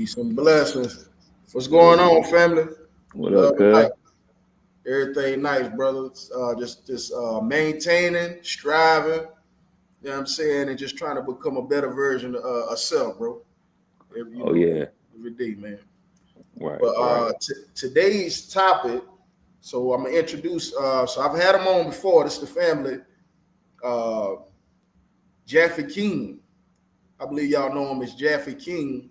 Peace and blessings. What's going Yo, on, family? what up, Another cuz? night. Everything nice, brother. Just maintaining, striving, you know what I'm saying, and just trying to become a better version of self, bro. Every, you Oh know, yeah, every day, man. right, But right, today's topic, so I'm gonna introduce. So I've had him on before. This is the family, uh, Jaffe King. I believe y'all know him as Jaffe King.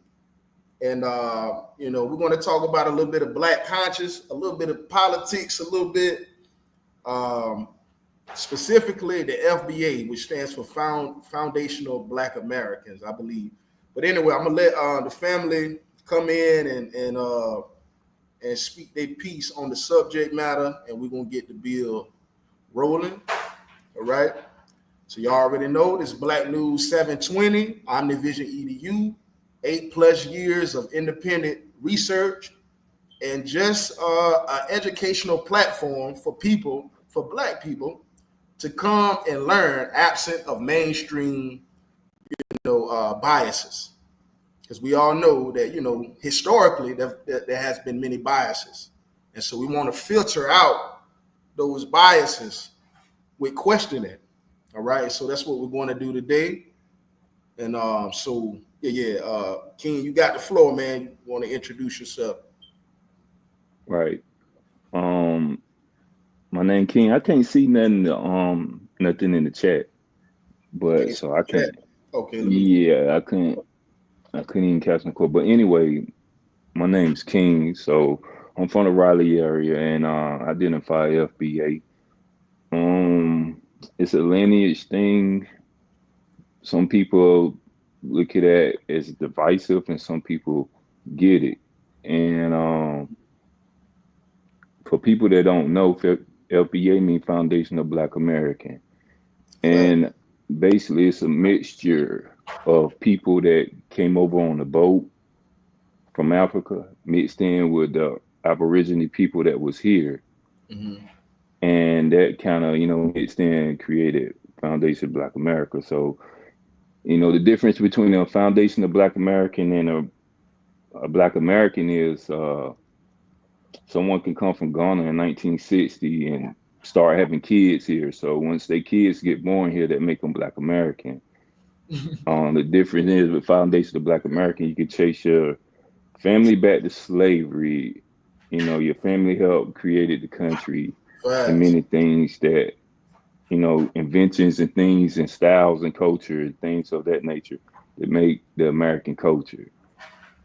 And we're going to talk about a little bit of black conscious, a little bit of politics, a little bit um, specifically the F.B.A, which stands for Foundational Black Americans, I believe. But anyway, I'm gonna let the family come in and speak their piece on the subject matter, and we're gonna get the bill rolling. All right. So you already know this Black News 720, Omnivision EDU, 8+ years of independent research, and just an educational platform for people, for Black people, to come and learn absent of mainstream, biases. Because we all know that, historically, there has been many biases. And so we want to filter out those biases with questioning. All right. So that's what we're going to do today. And King, you got the floor, man. You want to introduce yourself? right. My name King. I can't see nothing in the chat, but Can't see so I the chat. can't. Okay, let me. Yeah, I couldn't even catch the call. But anyway, my name's King. So I'm from the Raleigh area, and I identify F.B.A. It's a lineage thing. Some people look at that as divisive, and some people get it. And for people that don't know, FBA means Foundation of Black American. Fact. And basically, it's a mixture of people that came over on the boat from Africa, mixed in with the Aborigine people that was here. Mm-hmm. And that kind of, mixed in created Foundation of Black America. So, the difference between a Foundation of Black American and a Black American is someone can come from Ghana in 1960 and start having kids here. So once their kids get born here, that make them Black American. The difference is with Foundation of Black American, you can chase your family back to slavery. Your family helped created the country and Facts. many things that, inventions and things and styles and culture and things of that nature that make the American culture.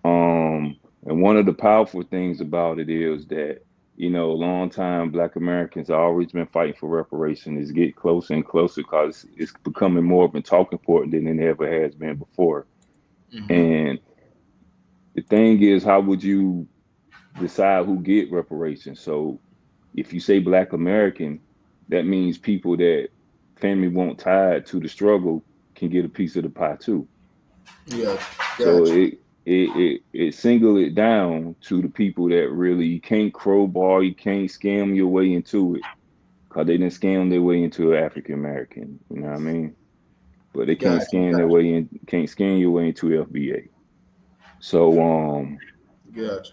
And one of the powerful things about it is that, a long time Black Americans have always been fighting for reparation. It's get closer and closer because it's becoming more of a talking point than it ever has been before. Mm-hmm. And the thing is, how would you decide who get reparations? So if you say Black American, that means people that family won't tied to the struggle can get a piece of the pie too. Yeah, So gotcha. it single it down to the people that really you can't crowbar, you can't scam your way into it, cause they didn't scam their way into African American. You know what I mean? But they can't Gotcha. scam their Gotcha. way in, can't scam your way into FBA. So Gotcha.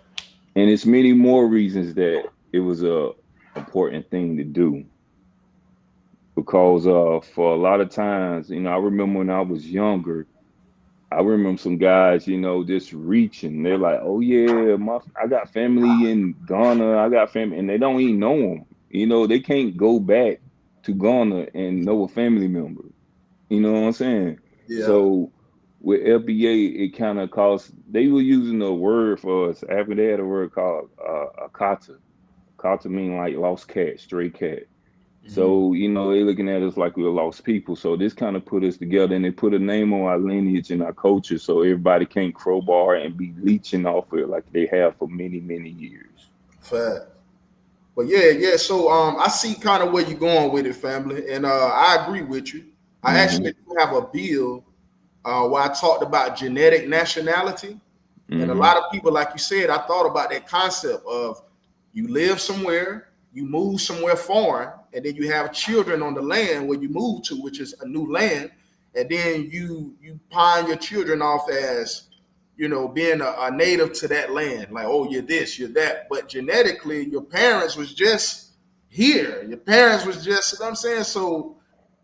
and it's many more reasons that it was a important thing to do because for a lot of times, I remember when I was younger. I remember some guys, just reaching. They're like, "Oh yeah, I got family in Ghana. I got family," and they don't even know them. They can't go back to Ghana and know a family member. You know what I'm saying? Yeah. So with FBA, it kind of cost. They were using a word for us. After they had a word called a kata. Kata mean like lost cat, stray cat. Mm-hmm. So, they looking at us like we're lost people. So this kind of put us together and they put a name on our lineage and our culture so everybody can't crowbar and be leeching off it like they have for many, many years. Fact. But yeah. So I see kind of where you're going with it, family, and I agree with you. I Mm-hmm. actually do have a bill where I talked about genetic nationality. And a Mm-hmm. lot of people, like you said, I thought about that concept of you live somewhere, you move somewhere foreign, and then you have children on the land where you move to, which is a new land, and then you pawn your children off as being a native to that land, like, oh, you're this, you're that. But genetically, your parents was just here. Your parents was just, you know what I'm saying? So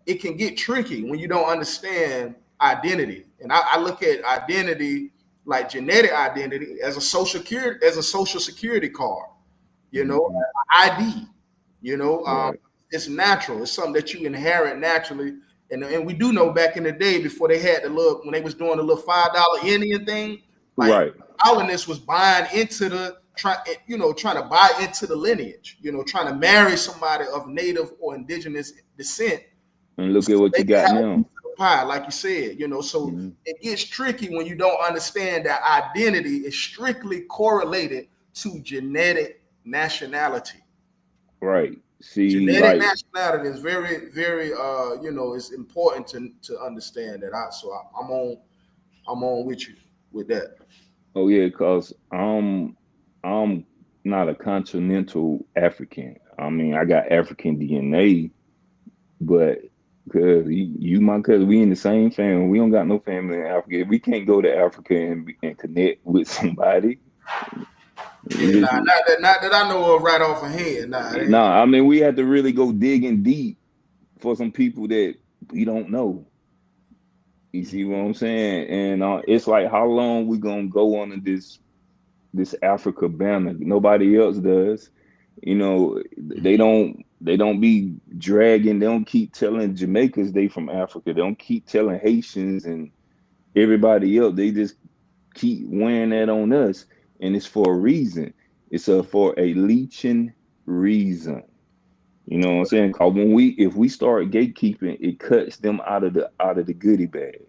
it can get tricky when you don't understand identity. And I look at identity, like genetic identity, as a social security card, you know, Hmm. ID. You know, Right. it's natural. It's something that you inherit naturally. And we do know back in the day before they had the little when they was doing the little $5 Indian thing, like Right. colonists was buying into the trying to buy into the lineage, trying to marry somebody of native or indigenous descent And look at so what they you can got have a piece now. of the pie, like you said, so Hmm. it gets tricky when you don't understand that identity is strictly correlated to genetic nationality. Right. See, Genetic like, nationality is very, very, it's important to understand that. I'm on with you with that. oh yeah, cause I'm not a continental African. I mean, I got African DNA, but cause you my cousin, we in the same family. We don't got no family in Africa. We can't go to Africa and connect with somebody. We Yeah, nah, just not that I know of right off a head. Nah, it ain't. nah. I mean, we have to really go digging deep for some people that we don't know. You see what I'm saying? And it's like, how long we gonna go under this Africa banner? Nobody else does. They don't be dragging. They don't keep telling Jamaicans they from Africa. They don't keep telling Haitians and everybody else. They just keep wearing that on us, and it's for a reason. It's for a leeching reason. You know what I'm saying? Cause if we start gatekeeping, it cuts them out of the goodie bag.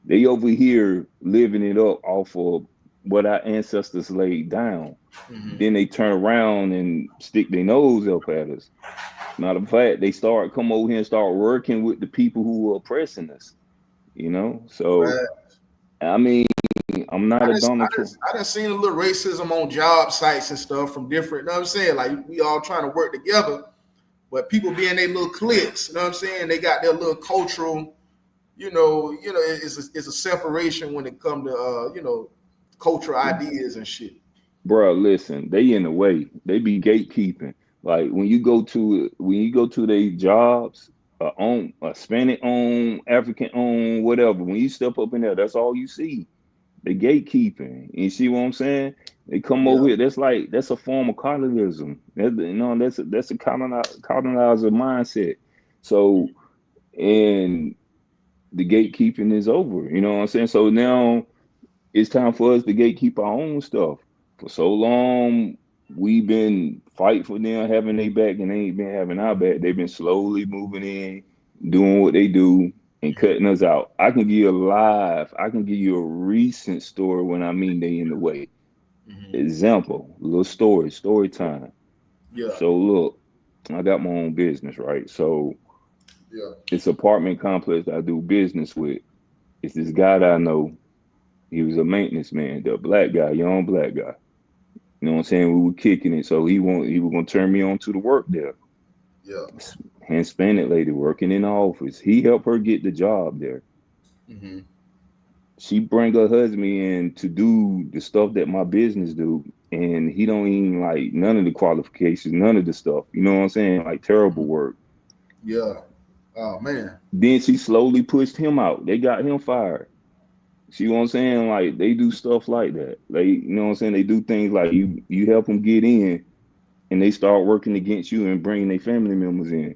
They over here living it up off of what our ancestors laid down. Mhm. Then they turn around and stick their nose up at us. Matter of fact, they start come over here and start working with the people who are oppressing us. So Right. I mean, I'm I not a just, I Donald Trump. just, I just seen a little racism on job sites and stuff from different. You know what I'm saying? Like we all trying to work together, but people be in their little cliques. You know what I'm saying? They got their little cultural. It's a separation when it come to cultural ideas and shit. Bro, listen, they in the way. They be gatekeeping. Like when you go to their jobs, on Hispanic owned, African owned, whatever. When you step up in there, that's all you see. The gatekeeping. You see what I'm saying? They come over Yeah. here. That's a form of colonialism. That's a colonizer mindset. So, and the gatekeeping is over. You know what I'm saying? So now it's time for us to gatekeep our own stuff. For so long, we've been fighting for them, having their back, and they ain't been having our back. They've been slowly moving in, doing what they do, and cutting us out. I can give you a recent story when I mean they in the way. Hmm. Example, little story time. Yeah. So look, I got my own business, right? So Yeah. it's apartment complex that I do business with. It's this guy that I know. He was a maintenance man, the black guy, young black guy. You know what I'm saying? We were kicking it, so he was gonna turn me on to the work there. Yeah. Hispanic lady working in the office. He helped her get the job there. Hmm. She bring her husband in to do the stuff that my business do, and he don't even like none of the qualifications, none of the stuff. You know what I'm saying? Like terrible work. Yeah. Oh man. Then she slowly pushed him out. They got him fired. See what I'm saying? Like they do stuff like that. You know what I'm saying? They do things like you help them get in, and they start working against you and bringing their family members in.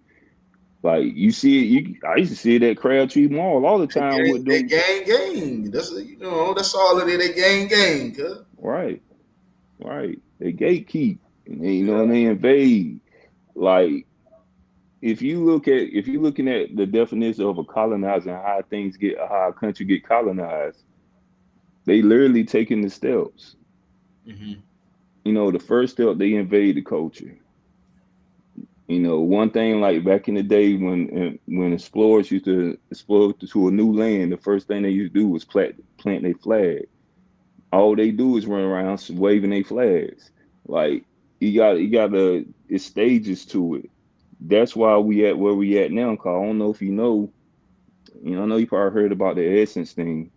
Like you see it, I used to see it at Crabtree Mall all the time with They them. gang. That's all it is. They gang. Cuz. Right, right. They gatekeep, and and Yeah. they invade. Like if you looking at the definition of a colonizer and how a country get colonized, they literally taking the steps. Hmm. The first step, they invade the culture. One thing like back in the day when explorers used to explore to a new land, the first thing they used to do was plant their flag. All they do is run around waving their flags. Like you got it's stages to it. That's why we at where we at now. Cause I don't know if you know. I know you probably heard about the Essence thing.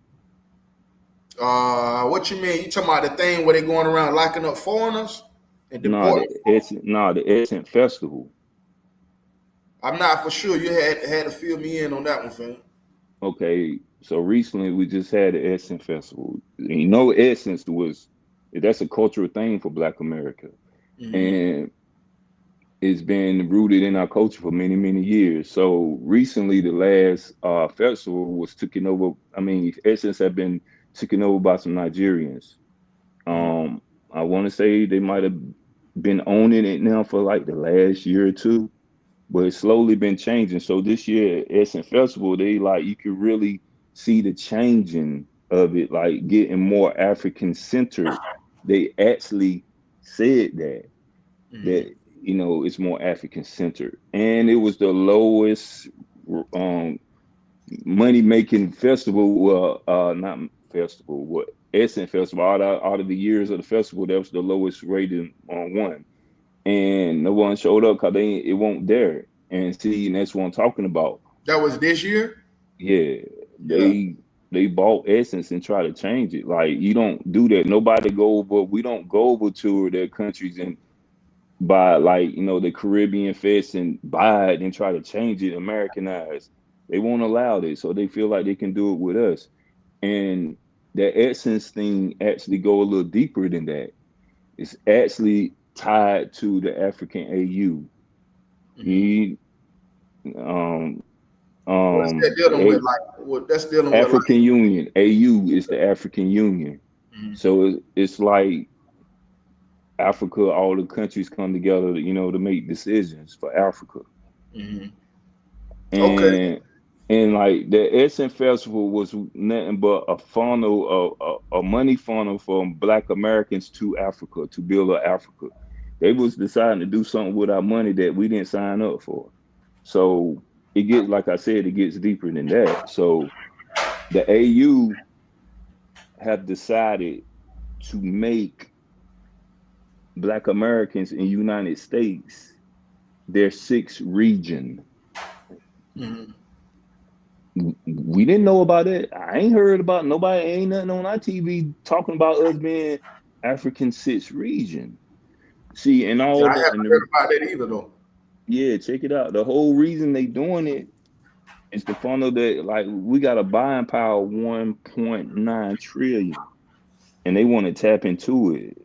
What you mean? You talking about the thing where they going around locking up foreigners and No, deporting? the Essence Festival. I'm not for sure. You had to fill me in on that one, fam. Okay, so recently we just had the Essence Festival. You know, Essence was that's a cultural thing for Black America, Mm-hmm. and it's been rooted in our culture for many, many years. So recently, the last festival was taken over. I mean, Essence have been taken over by some Nigerians. Mm-hmm. Um, I want to say they might have been owning it now for like the last year or two, but it's slowly been changing. So this year, Essence Festival, they like you could really see the changing of it, like getting more African centered. They actually said that Mm-hmm. it's more African centered, and it was the lowest um money making festival. Well, not festival, what Essence Festival. Out of the years of the festival, that was the lowest rated on one, and no one showed up because it won't there. And see, and that's what I'm talking about. That was this year. Yeah, Yeah. they bought Essence and try to change it. Like you don't do that. Nobody go over. We don't go over to their countries and by like the Caribbean fest and buy it and try to change it, Americanize. They won't allow this, so they feel like they can do it with us. And the Essence thing actually go a little deeper than that. It's actually tied to the African AU. Mm-hmm. You, um, What's that the dealing with? Like, what that's dealing with? Like, African Union. AU is the African Union. mm-hmm. So it's like Africa, all the countries come together, to make decisions for Africa. Mm-hmm. Okay. and and like the Essence Festival was nothing but a funnel, a money funnel from Black Americans to Africa to build up Africa. They was deciding to do something with our money that we didn't sign up for. So it gets, like I said, it gets deeper than that. So the AU have decided to make Black Americans in United States their sixth region. Mm-hmm. We didn't know about it. I ain't heard about nobody. Ain't nothing on our TV talking about us being African sixth region. See, and Yeah, all I the haven't heard about that either, though. yeah, check it out. The whole reason they doing it is to funnel that like we got a buying power of 1.9 trillion, and they want to tap into it.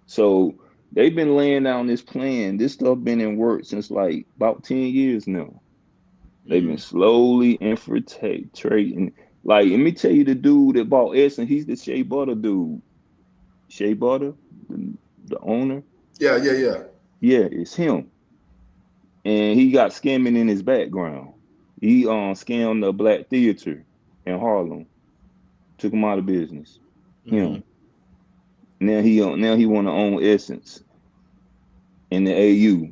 So they've been laying down this plan. This stuff been in work since like about 10 years now. They've been Mm-hmm. slowly infiltrating. Like, let me tell you, the dude that bought Essence, he's the Shea Butter dude. Shea Butter, the owner. Yeah, yeah, yeah. Yeah, it's him. And he got scamming in his background. He scammed the Black Theater in Harlem, took him out of business. Mm-hmm. Him. Now he want to own Essence in the AU,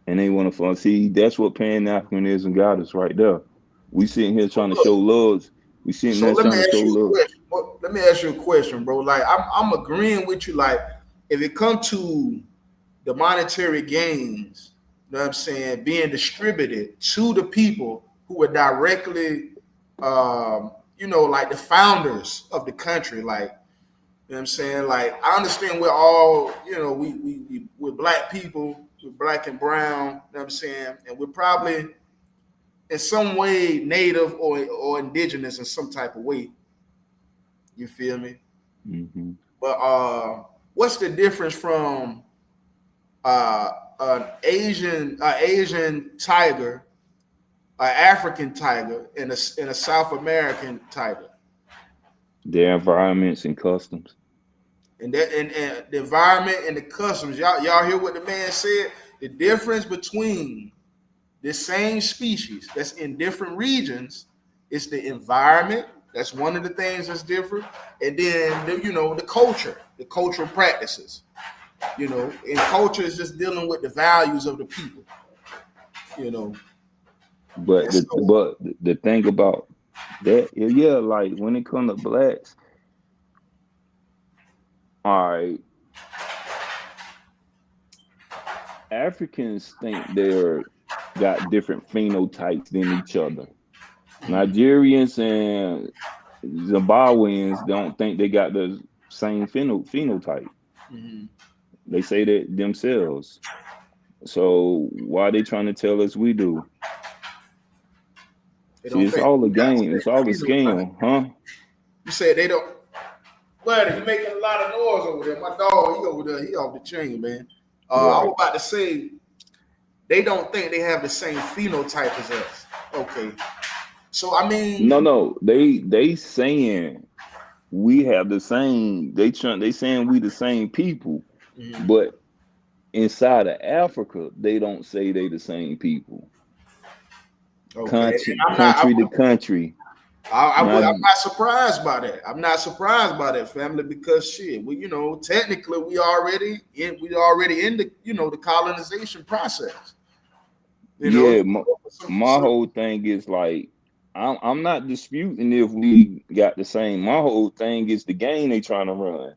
and they want to see that's what Pan Africanism got us right there. We sitting here So trying to show look, love. We sitting so there let me trying to ask show you a love. question. Let me ask you a question, bro. Like, I'm agreeing with you. Like, if it comes to the monetary gains, you know what I'm saying, being distributed to the people who are directly, like the founders of the country, like, you know what I'm saying? Like, I understand we're all, we're black people, we're black and brown, you know what I'm saying? And we're probably in some way native or indigenous in some type of way. You feel me? Hmm. But what's the difference from uh, an Asian tiger, an African tiger, and a South American tiger? Their environments and customs. And the environment and the customs. Y'all hear what the man said? The difference between the same species that's in different regions is the environment. That's one of the things that's different. And then the cultural practices. And culture is just dealing with the values of the people. You know, But and the so but the thing about that, yeah, like when it comes to blacks, all right, Africans think they're got different phenotypes than each other. mhm, Nigerians and Zimbabweans don't think they got the same phenotype. Mm-hmm. They say that themselves. So why are they trying to tell us we do? They See, don't it's think all a we got the game. It's all a same phenotype. scam, huh? You said they don't. Buddy, you making a lot of noise over there. My dog, he over there. He off the chain, man. I was Right. about to say they don't think they have the same phenotype as us. Okay. So I No, mean, no. They saying we have the same. They saying we the same people, mhm, but inside of Africa, they don't say they the same people. okay. And Country, I'm not. country to country. I'm Now, not surprised by that. I'm not surprised by that, family, because shit, we technically we already in the the colonization process. You know, yeah, my whole thing is like, I'm not disputing if we got the same. My whole thing is the game they trying to run.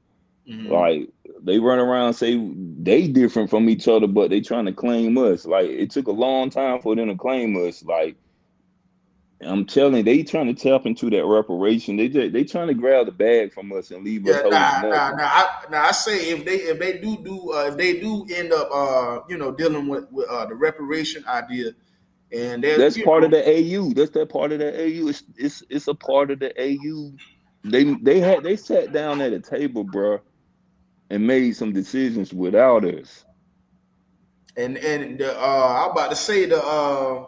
mhm. Like they run around say they different from each other, but they trying to claim us. Like it took a long time for them to claim us. Like I'm telling you, they trying to tap into that reparation. They trying to grab the bag from us and leave us Yeah, holding nothing. I say if they if they do end up dealing with the reparation idea, and they're That's part of the AU. That's that part of the AU. It's a part of the AU. They sat down at a table, bro, and made some decisions without us. and I'm about to say the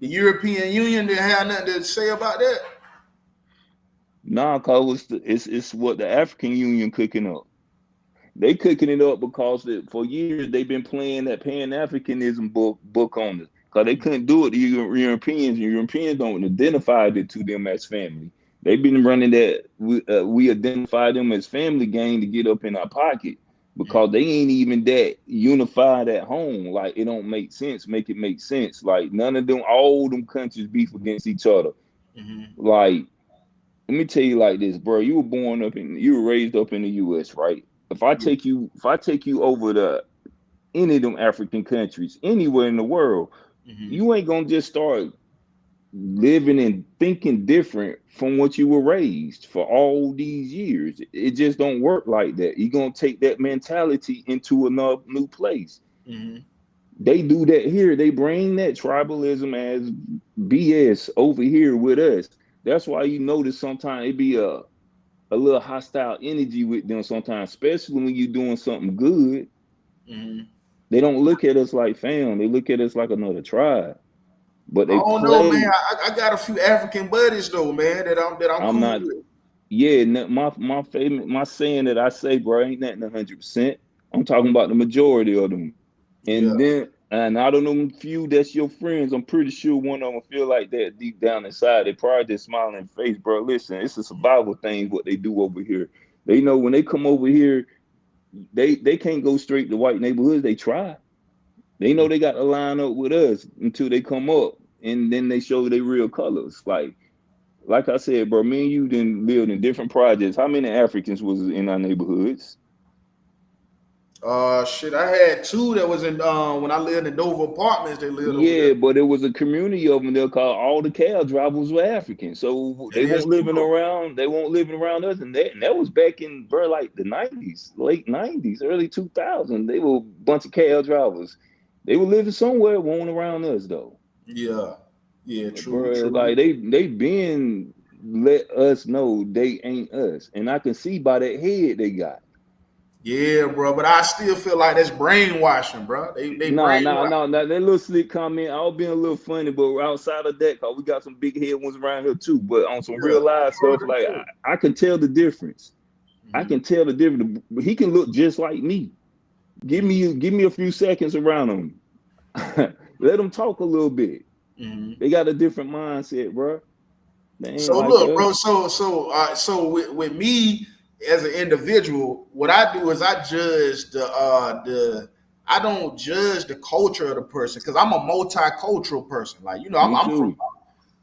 European Union didn't have nothing to say about that. Nah, cause it's what the African Union cooking up. They cooking it up because for years they've been playing that Pan Africanism book on us. Because they couldn't do it to Europeans, and Europeans don't identify it to them as family. They've been running that we identify them as family game to get up in our pocket because they ain't even that unified at home. Like it don't make sense. Make it make sense. Like none of them, all them countries beef against each other. Mm-hmm. Like let me tell you like this, bro. You were raised up in the U.S., right? Yeah. If I take you over to any of them African countries, anywhere in the world, Mm-hmm. you ain't gonna just start living and thinking different from what you were raised for all these years. It just don't work like that. You're gonna take that mentality into another new place. Mm-hmm. They do that here. They bring that tribalism as BS over here with us. That's why you notice sometimes it be a little hostile energy with them sometimes, especially when you're doing something good. Mm-hmm. They don't look at us like fam. They look at us like another tribe. But I they don't know, man. play. I got a few African buddies though, man, that I'm I'm cool not. with. Yeah, my favorite, my saying that I say, bro, ain't nothing 100%. I'm talking about the majority of them. Yeah. And I don't know few that's your friends. I'm pretty sure one of them feel like that deep down inside. They probably just smiling face, bro. Listen, it's a survival thing what they do over here. They know when they come over here, they can't go straight to white neighborhoods. They try. They know they got to line up with us until they come up, and then they show their real colors. Like I said, bro, me and you didn't live in different projects. How many Africans was in our neighborhoods? Shit, I had two that was in when I lived in Dover Apartments. They lived over there. Yeah, but there was a community of them there called all the cab drivers were African. So That they is won't true living though. around, they won't living around us. And that was back in bro, like the 90s, late 90s, early 2000s. They were a bunch of cab drivers. They were living somewhere, won't around us though. Yeah. Yeah, But true, bro, true. like they been let us know they ain't us. And I can see by that head they got. Yeah, bro. But I still feel like that's brainwashing, bro. They brainwash. Nah. That little slick comment, I'll be a little funny, but outside of that, cause we got some big head ones around here too. But on some Yeah. real live stuff, like I can tell the difference. I Mm-hmm. can tell the difference. He can look just like me. Give me a few seconds around him. Let them talk a little bit. Mm-hmm. They got a different mindset, bro. They ain't So like look, bro. us. So with me as an individual, what I do is I judge the I don't judge the culture of the person because I'm a multicultural person. Like Me too.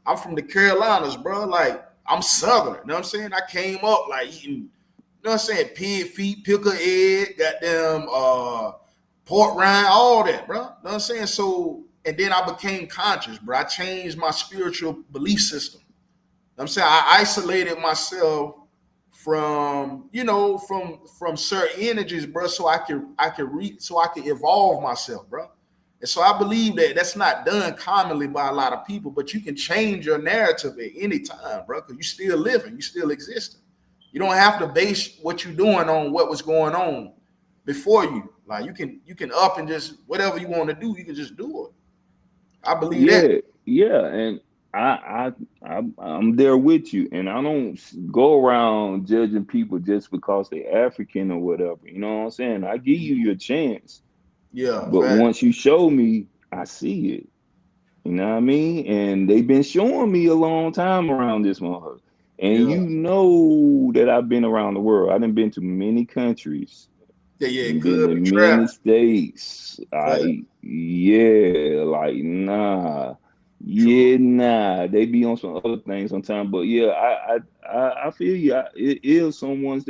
I'm from the Carolinas, bro. Like I'm Southern. You know what I'm saying? I came up like eating, you know what I'm saying, pig feet, pickle egg, goddamn pork rind, all that, bro. You know what I'm saying? So and then I became conscious, bro. I changed my spiritual belief system. I'm saying I isolated myself from from certain energies, bro, so I can evolve myself, bro. And so I believe that that's not done commonly by a lot of people, but you can change your narrative at any time, bro, because you still living, you still existing. You don't have to base what you're doing on what was going on before you. Like you can up and just whatever you want to do, you can just do it. I believe that. Yeah, yeah, and I'm there with you, and I don't go around judging people just because they're African or whatever. You know what I'm saying? I give you your chance, Yeah, but fact. once you show me, I see it. You know what I mean? And they've been showing me a long time around this motherfucker. And Yeah. you know that I've been around the world. I've been to many countries. Yeah, yeah, Been good to be many traveling. states. Fact. Yeah, like nah. True. Yeah, nah. They be on some other things sometimes. But yeah, I feel you. It is someone's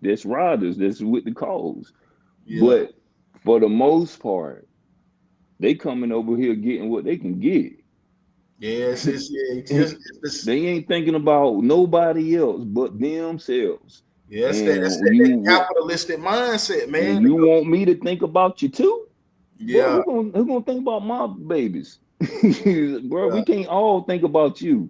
that's riders, that's with the cause. Yeah. But for the most part, they coming over here getting what they can get. Yes, it's yeah, it's just it's this They ain't thinking about nobody else but themselves. yeah, that's And that capitalistic mindset, and man. you want me to think about you too? Bro, Yeah, who gonna think about my babies? Bro, yeah, we can't all think about you.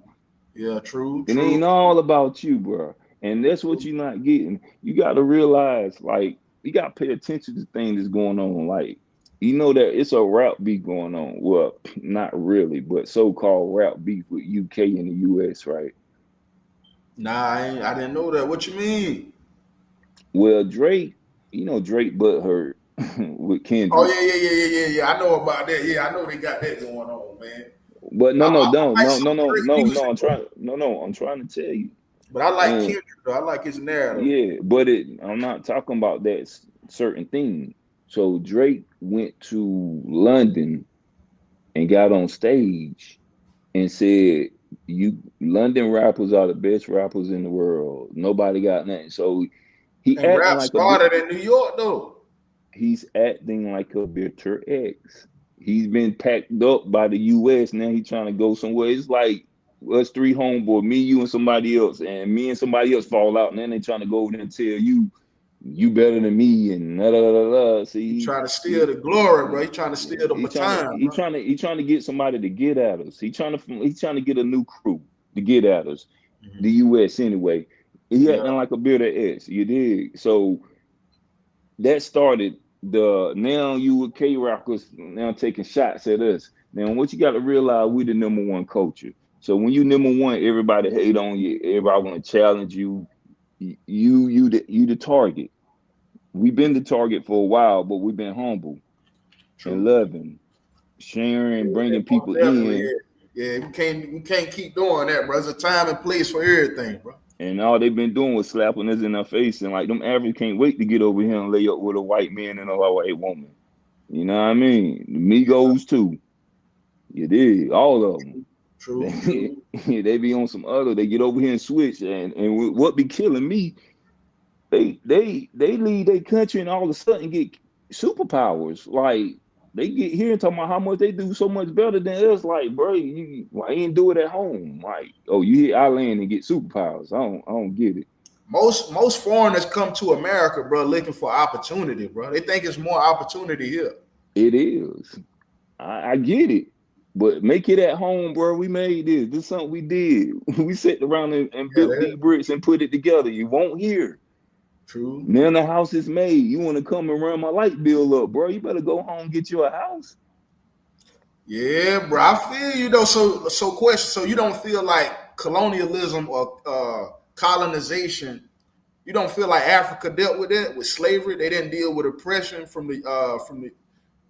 yeah, true, It true, ain't all about you, bro. And that's what true. you're not getting. You got to realize, like, you got to pay attention to things that's going on. Like, you know that it's a rap beef going on. Well, not really, but so-called rap beef with UK and the US, right? Nah, I didn't know that. What you mean? Well, Drake, you know Drake butthurt with Oh Kendrick. yeah, yeah, yeah, yeah, yeah, yeah. I know about that. Yeah, I know they got that going on, man. But no, no, I no, like no, some no, no, Drake no, music, no. though. I'm trying to tell you. But I like And Kendrick though. I like his narrative. yeah, but I'm not talking about that certain thing. So Drake went to London and got on stage and said, "You London rappers are the best rappers in the world. Nobody got nothing." So he And acting rap like a bit. started in New York though. He's acting like a bitter ex. He's been packed up by the US. Now he's trying to go somewhere. It's like us three homeboy, me, you, and somebody else, and me and somebody else fall out, and then they trying to go over there and tell you better than me, and da da da da. He See, trying to steal the glory, bro. He trying to steal the he trying to baton, he bro. trying to he trying to get somebody to get at us. He's trying to get a new crew to get at us. The Mhm. US anyway. He Yeah, acting like a bitter ex. You dig? So that started the now you with K Rockers now taking shots at us. Now what you got to realize, we the number one culture. So when you number one, everybody hate on you. Everybody want to challenge you. You the target. We've been the target for a while, but we've been humble and true. loving, sharing, Yeah, bringing most people definitely. in. Yeah, yeah. We can't keep doing that, bro. There's a time and place for everything, bro. And all they've been doing was slapping us in our face, and like them average can't wait to get over here and lay up with a white man and a white woman. You know what I mean? The Yeah, Migos too. You did all of them. true, They true. they be on some other. They get over here and switch, and what be killing me? They leave their country and all of a sudden get superpowers. Like they get here and talking about how much they do so much better than us. Like, bro, why you ain't do it at home? Like, oh, you hit our land and get superpowers. I don't get it. Most foreigners come to America, bro, looking for opportunity, bro. They think it's more opportunity here. It is. I get it. But make it at home, bro. We made this. This is something we did. We sat around and Yeah, built these bricks and put it together. You won't hear. true. Now the house is made. You want to come and run my light bill up, bro? You better go home and get you a house. Yeah, bro. I feel you though. So question. So you don't feel like colonialism or colonization? You don't feel like Africa dealt with that with slavery? They didn't deal with oppression from the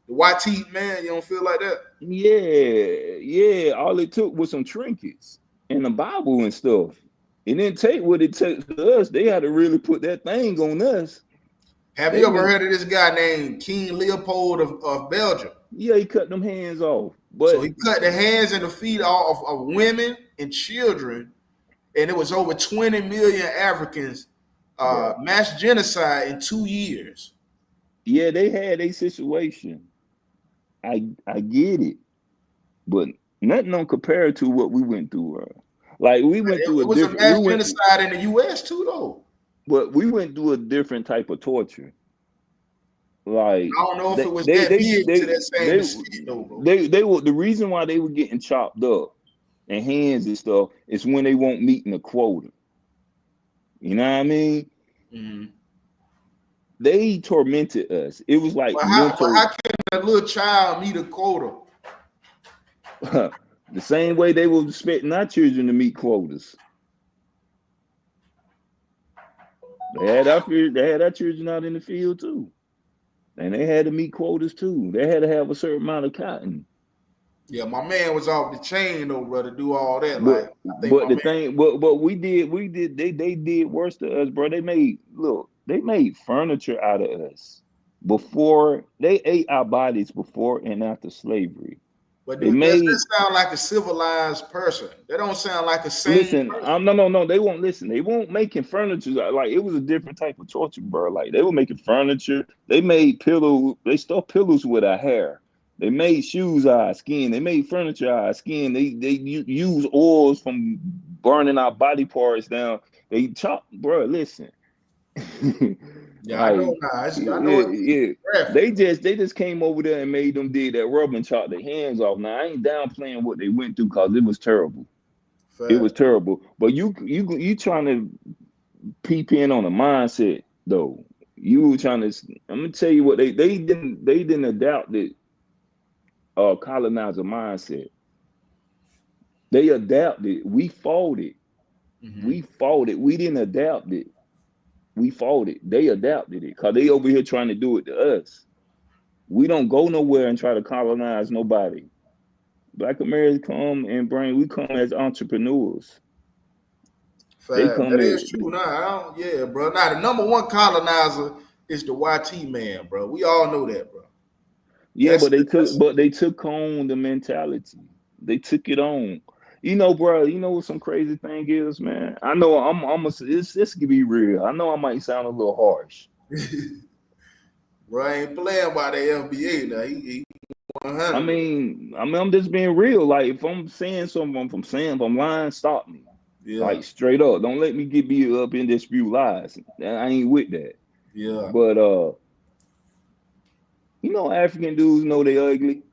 white teeth man. You don't feel like that? Yeah, yeah. All it took was some trinkets and the Bible and stuff. It didn't take what it took to us. They had to really put that thing on us. Have They you ever went, heard of this guy named King Leopold of Belgium? yeah, he cut them hands off. So But he cut the hands and the feet off of women and children, and it was over 20 million Africans bro, mass genocide in 2 years. yeah, they had a situation. I get it, but nothing on compared to what we went through. Like we went through a It was a different. We mass went, genocide in the U.S. too, though. but we went through a different type of torture. Like I don't know if they it was they that they big to they that same they extent, though, bro. they were the reason why they were getting chopped up and hands and stuff is when they won't meet in a quota. You know what I mean? Mm-hmm. They tormented us. It was like But how mental. can a little child meet a quota? The same way they were expecting our children to meet quotas. They had our children out in the field too. And they had to meet quotas too. They had to have a certain amount of cotton. Yeah, my man was off the chain though, bro, to do all that. Like, I think But my the man. thing, but we did they did worse to us, bro. They made furniture out of us before they ate our bodies before and after slavery. But They does made that sound like a civilized person? That don't sound like a sane listen, person. no, they won't listen. They won't making furniture like it was a different type of torture, bro. Like they were making furniture. They made pillow. They stuffed pillows with our hair. They made shoes out of skin. They made furniture out of skin. Use oils from burning our body parts down. They chop, bro. Listen, Yeah, I know like now. I know yeah, it's yeah. graphic. They just came over there and made them did that rub and chop their hands off. Now I ain't downplaying what they went through because it was terrible. It was Fact. terrible. But you trying to peep in on a mindset though. You were trying to. I'm gonna tell you what they didn't adapt the colonizer mindset. They adapted. We fought it. Mm-hmm. We fought it. We didn't adapt it. We fought it. They adapted it because they over here trying to do it to us. We don't go nowhere and try to colonize nobody. Black Americans come and bring. We come as entrepreneurs. They Fact. come That is in. true. Now, yeah, bro. Now, the number one colonizer is the YT man, bro. We all know that, bro. Yeah, That's but they took on the mentality. They took it on. You know, bro. You know what some crazy thing is, man. I know I'm a, this could be real. I know I might sound a little harsh. bro. I ain't playing by the FBA now. He I 100. mean, I'm just being real. Like if I'm saying something, if I'm lying, stop me. Yeah, Like straight up. Don't let me get beat up and dispute lies. I ain't with that. yeah. But you know, African dudes know they ugly.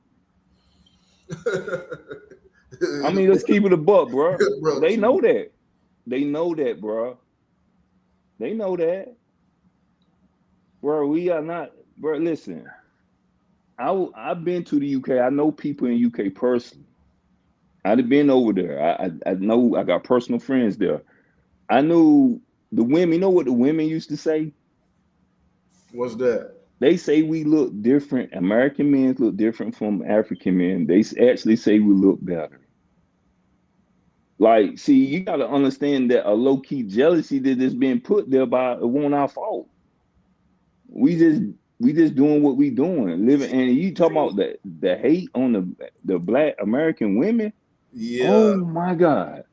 I mean, let's keep it a buck, bro. bro, They true. know that. They know that, bro. They know that, bro. We are not, bro. Listen, I've been to the UK. I know people in UK personally. I've been over there. I know I got personal friends there. I knew the women. You know what the women used to say? What's that? They say we look different. American men look different from African men. They actually say we look better. Like, see, you got to understand that a low key jealousy that is being put there by it won't our fault. We just we just doing what we doing, living. And you talking True. about the hate on the Black American women? Yeah. Oh my God!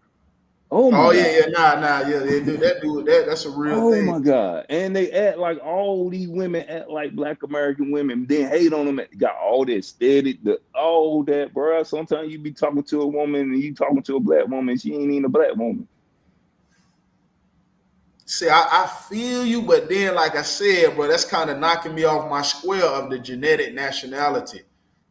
Oh my Oh yeah, God! yeah. Nah. Yeah, they do that. That's a real Oh thing. my God! And they act like all these women act like Black American women. Then hate on them. Got all that steady, all that, bro. Sometimes you be talking to a woman and you talking to a Black woman. She ain't even a Black woman. See, I feel you, but then, like I said, bro, that's kind of knocking me off my square of the genetic nationality.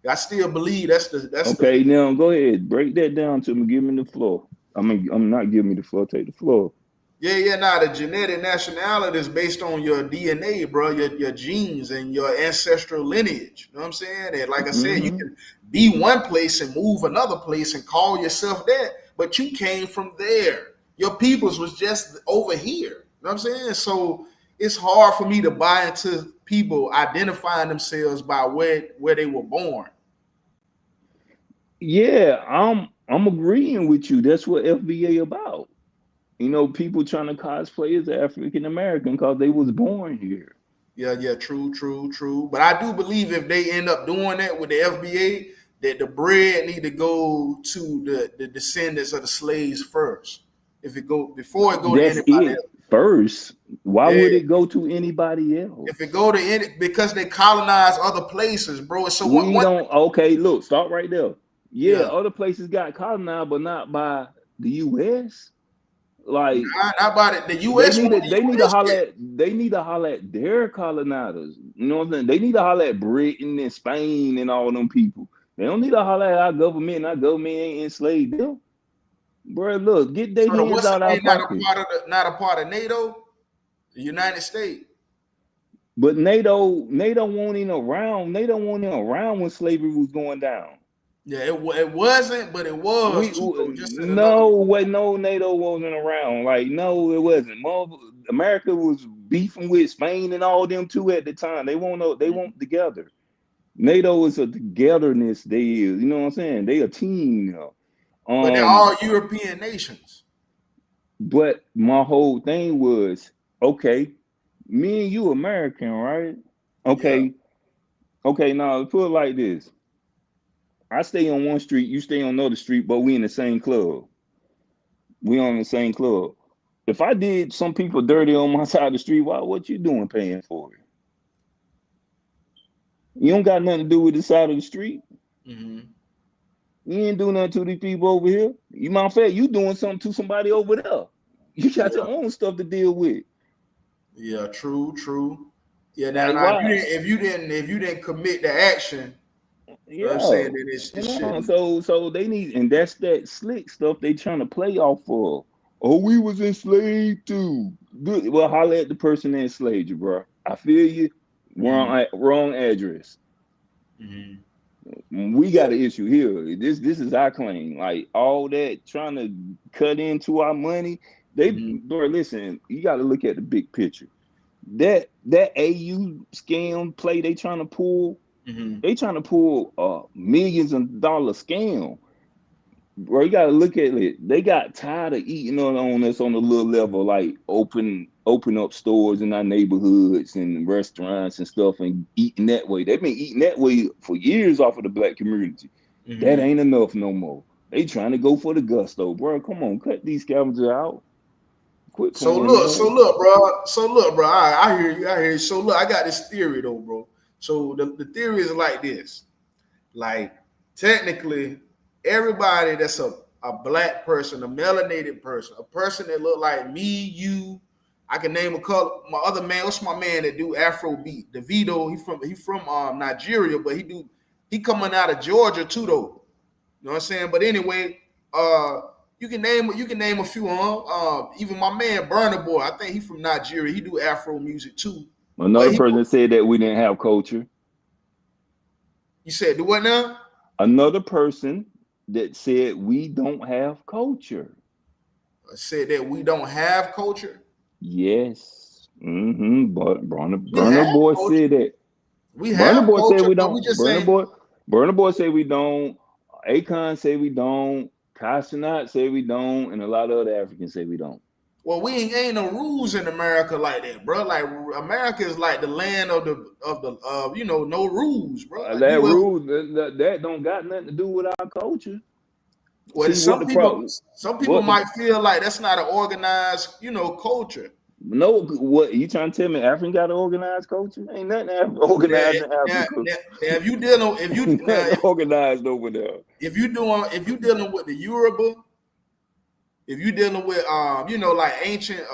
I still believe that's the Okay, now go ahead, break that down to me. Give me the floor. I mean, I'm not giving me the floor. Take the floor. yeah. Now the genetic nationality is based on your DNA, bro, your genes and your ancestral lineage. You know what I'm saying? And like I said, you Hmm. can be one place and move another place and call yourself that, but you came from there. Your peoples was just over here. You know what I'm saying? So it's hard for me to buy into people identifying themselves by where they were born. Yeah, I'm agreeing with you. That's what FBA about. You know, people trying to cosplay as African American because they was born here. Yeah, true. But I do believe if they end up doing that with the FBA, that the bread need to go to the descendants of the slaves first. If it go before it go to That's anybody it. else. First, why would Yeah. it go to anybody If it else? go to any because they colonize other places, bro. So We one don't. Okay, look, stop right there. Yeah, yeah, other places got colonized, but not by. The U.S. Like Not about it. The they U.S. need won't to even they need to risk holler it. at they need to holler at their colonizers. You know what I'm saying? They need to holler at Britain and Spain and all them people. They don't need to holler at our government. And our government ain't enslaved them, bro. Look, get their So the hands what's out the our name? Not a pocket. part of not a part of NATO, the United States. But NATO won't even around. NATO won't even around when slavery was going down. Yeah, it wasn't, but it was too though. Just in another No way. way, no NATO wasn't around. Like no, it wasn't. America was beefing with Spain and all them too at the time. They won't together. NATO is a togetherness. You know what I'm saying? They a team now. But they're Um, all European nations. but my whole thing was okay. Me and you American, right? Yeah. Okay, okay. Now put it like this: I stay on one street, you stay on another street, but we in the same club. We on the same club. If I did some people dirty on my side of the street, why? What you doing paying for it? You don't got nothing to do with the side of the street. Hmm. You ain't doing nothing to these people over here. You matter of fact, you doing something to somebody over there. You got your Yeah. own stuff to deal with. Yeah. True. True. Yeah. Like Now, why? if you didn't commit the action, you know what I'm Yeah. saying, then You it know, shouldn't. so they need, and that's that slick stuff they trying to play off of. Oh, we was enslaved too. Good. Well, holler at the person that enslaved you, bro. I feel you. Hmm. Wrong address. Hmm. We Yeah. got an issue here. This is our claim. Like all that trying to cut into our money. Hmm. Bro, listen, you got to look at the big picture. That AU scam play Hmm. they trying to pull millions of dollar scam. Bro, you gotta look at it. They got tired of eating on us on a little level, like open up stores in our neighborhoods and restaurants and stuff, and eating that way. They've been eating that way for years off of the black community. That Hmm. ain't enough no more. They trying to go for the gusto, bro. Come on, cut these scavengers out. Quit playing, So man. look, bro. So look, bro. I hear you. I hear you. So look, I got this theory though, bro. So the theory is like this. Like technically, everybody that's a black person, a melanated person, a person that look like me, you. I can name a couple. My other man, what's my man that do Afro beat? DeVito. He from Nigeria, but he coming out of Georgia too though. You know what I'm saying? But anyway, uh, you can name a few on. Even my man Burner Boy, I think he from Nigeria. He do Afro music too. But Another he, person said that we didn't have culture. you said do what now? Another person that said we don't have culture. Said that we don't have culture. Yes. Mm-hmm. But We Burner have Boy culture. said that. We Burner have Boy said culture, we but we don't. just ain't. Burner Boy said we don't. Akon say we don't. Kashanat say we don't, and a lot of other Africans say we don't. Well, we ain't no rules in America like that, bro. Like America is like the land of no rules, bro. Like That you rule that don't got nothing to do with our culture. well, See what the problem? some people What the might feel like that's not an organized, culture. no? What you trying to tell me? African got an organized culture? Ain't nothing Now, organized in now, Africa. now, if you dealing, if you Ain't now, nothing organized over there. if you dealing with the Yoruba, if you dealing with like ancient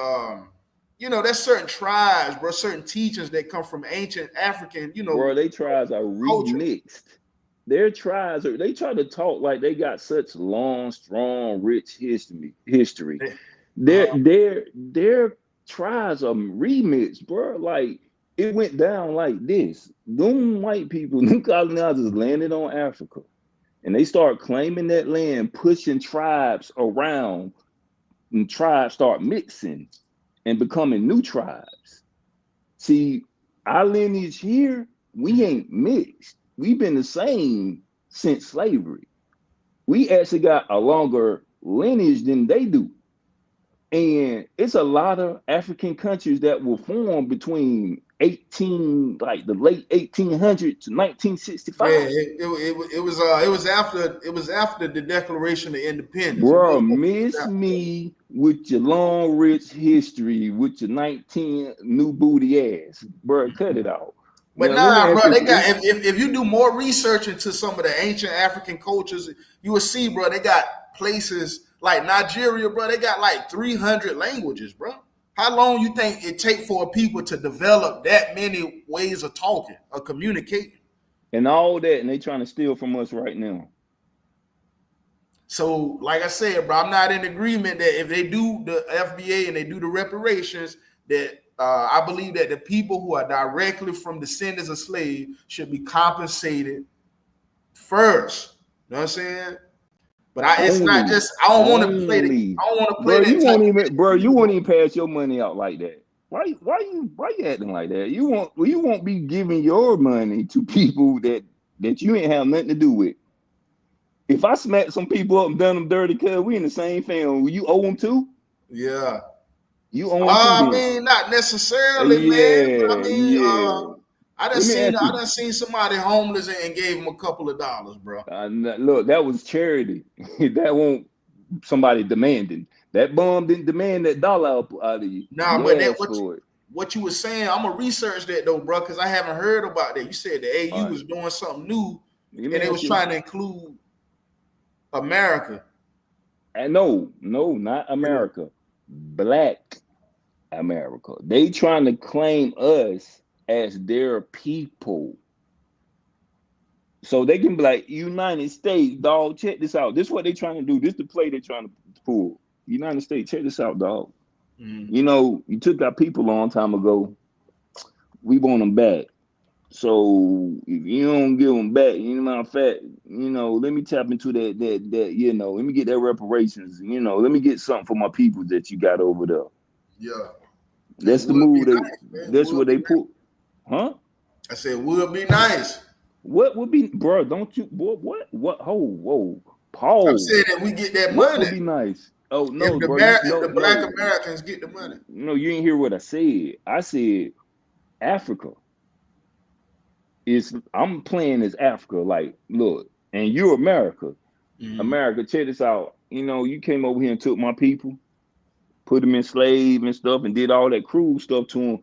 there's certain tribes, bro, certain teachings that come from ancient African, Bro, they tribes are culture. remixed. Their tribes are they try to talk like they got such long, strong, rich history. Uh-huh. Their tribes are remixed, bro. Like it went down like this. Them white people, them colonizers landed on Africa and they start claiming that land, pushing tribes around, and tribes start mixing and becoming new tribes. See, our lineage here, we Mhm. ain't mixed. We've been the same since slavery. We actually got a longer lineage than they do. And it's a lot of African countries that were formed between 18, like the late 1800s to Yeah, 1965. it was after the Declaration of Independence. It Bro, was miss after. me with your long, rich history, with your 19 new booty ass. Bro, cut it out. But Now, let me nah, ask bro, you, they got if you do more research into some of the ancient African cultures, you will see, bro, they got places like Nigeria, bro, they got like 300 languages, bro. How long you think it take for people to develop that many ways of talking or communicating? And all that, and they trying to steal from us right now. So, like I said, bro, I'm not in agreement that if they do the F.B.A. and they do the reparations, that I believe that the people who are directly from descendants of slaves should be compensated first. You know what I'm saying? But it's not just. I don't want to play the. Only, I don't want to play bro. that You type won't of even, bro. You game. won't even pass your money out like that. Why you acting like that? You won't be giving your money to people that you ain't have nothing to do with. If I smack some people up and done them dirty, cuz we in the same family, you owe them too? Yeah. You owe them too I then. mean, not necessarily, man. But I Yeah, mean, yeah. Let me ask I you. done seen somebody homeless and gave him a couple of dollars, bro. Look, that was charity. That won't somebody demanding. That bum didn't demand that dollar out of you. Nah, You but that asked for it. what you was saying, I'm gonna research that though, bro, because I haven't heard about that. You said the All AU right. was doing something new, Let me and they ask was you. trying to include America. And no, not America. Black America. They trying to claim us as their people. So they can be like, United States, dog, check this out. This is what they trying to do. This is the play they're trying to pull. United States, check this out, dog. Mm. You know, you took our people a long time ago. We want them back. So if you don't give them back, you know, matter of fact, you know, let me tap into that, you know, let me get that reparations, you know, let me get something for my people that you got over there. Yeah, it That's the would be move nice. Man. It that's would what be they nice. put. Huh? I said, it would be nice. What would be, bro? Don't you, what? Whoa, I'm pause. saying that we get that What money would be nice? Oh no, bro, if the Black Americans get the money. no, you didn't hear what I said. I said Africa is, I'm playing as Africa, like, look, and you're America. Mm-hmm. America, check this out. You know, you came over here and took my people, put them in slave and stuff, and did all that cruel stuff to them.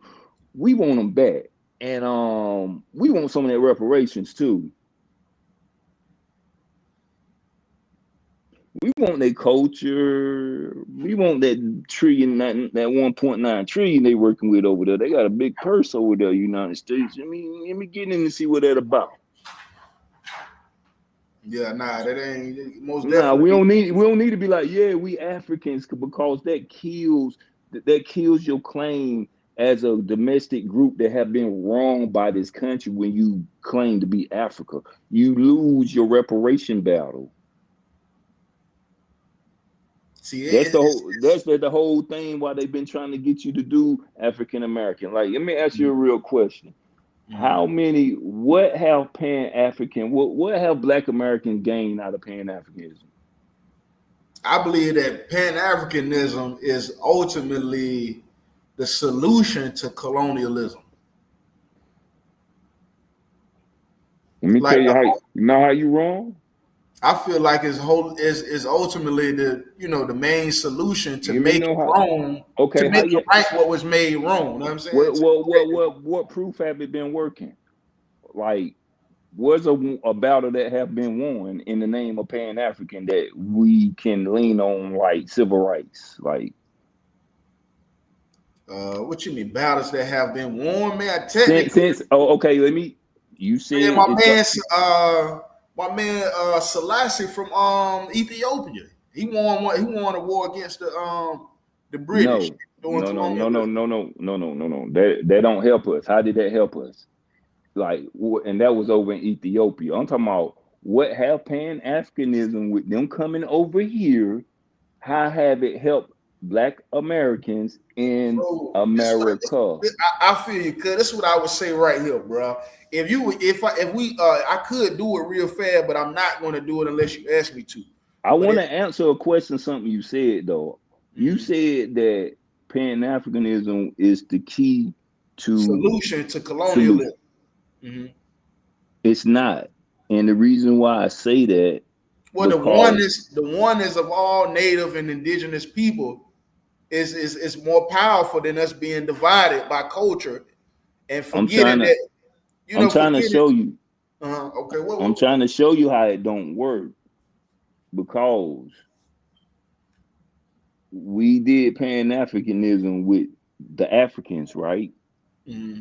We want them back, and we want some of that reparations too. We want their culture. We want that trillion, that 1.9 trillion they working with over there. They got a big purse over there, United States. Let me get in and see what that about. Yeah, nah, that ain't most Nah, definitely. we don't need to be like, yeah, we Africans, because that kills your claim as a domestic group that have been wronged by this country. When you claim to be Africa, you lose your reparation battle. See, That's the whole thing why they've been trying to get you to do African American. Like, let me ask you a real question. mm, What have Pan African, what have Black Americans gained out of Pan Africanism? I believe that Pan Africanism is ultimately the solution to colonialism. Let me Like tell you how you wrong. I feel like it's whole is ultimately the main solution to You may make know it how. wrong, to Okay, how make you? it right what was made wrong. You know what I'm saying? What proof have it been working? Like, what's a battle that have been won in the name of Pan African that we can lean on, like civil rights, like What you mean battles that have been won, man? since okay, let me. You Man, said it's my man Selassie from Ethiopia. He won a war against the British no, during colonialism. no. That don't help us. How did that help us? Like, and that was over in Ethiopia. I'm talking about what have Pan Africanism with them coming over here. How have it helped Black Americans in Bro, America? I feel you, cuz this is what I would say right here, bro. If we I could do it real fast, but I'm not gonna do it unless you ask me to. I But want to answer a question, something you said though. You mhm, said that Pan Africanism is the key to solution to solution. colonialism. Mhm. It's not. And the reason why I say that, Well, because the oneness of all native and indigenous people is more powerful than us being divided by culture and I'm trying forgetting to that, I'm trying to forgetting. show you. Okay, I'm trying to show you how it don't work, because we did Pan Africanism with the Africans, right? Mm-hmm.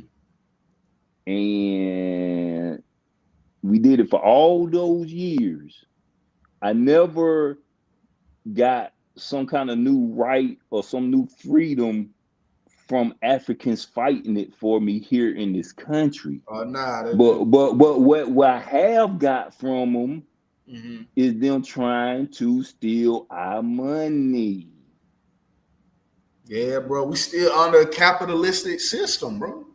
And we did it for all those years. I never got some kind of new right or some new freedom from Africans fighting it for me here in this country. Nah, But what I have got from them mm-hmm. is them trying to steal our money. Yeah, bro. We still under a capitalistic system, bro.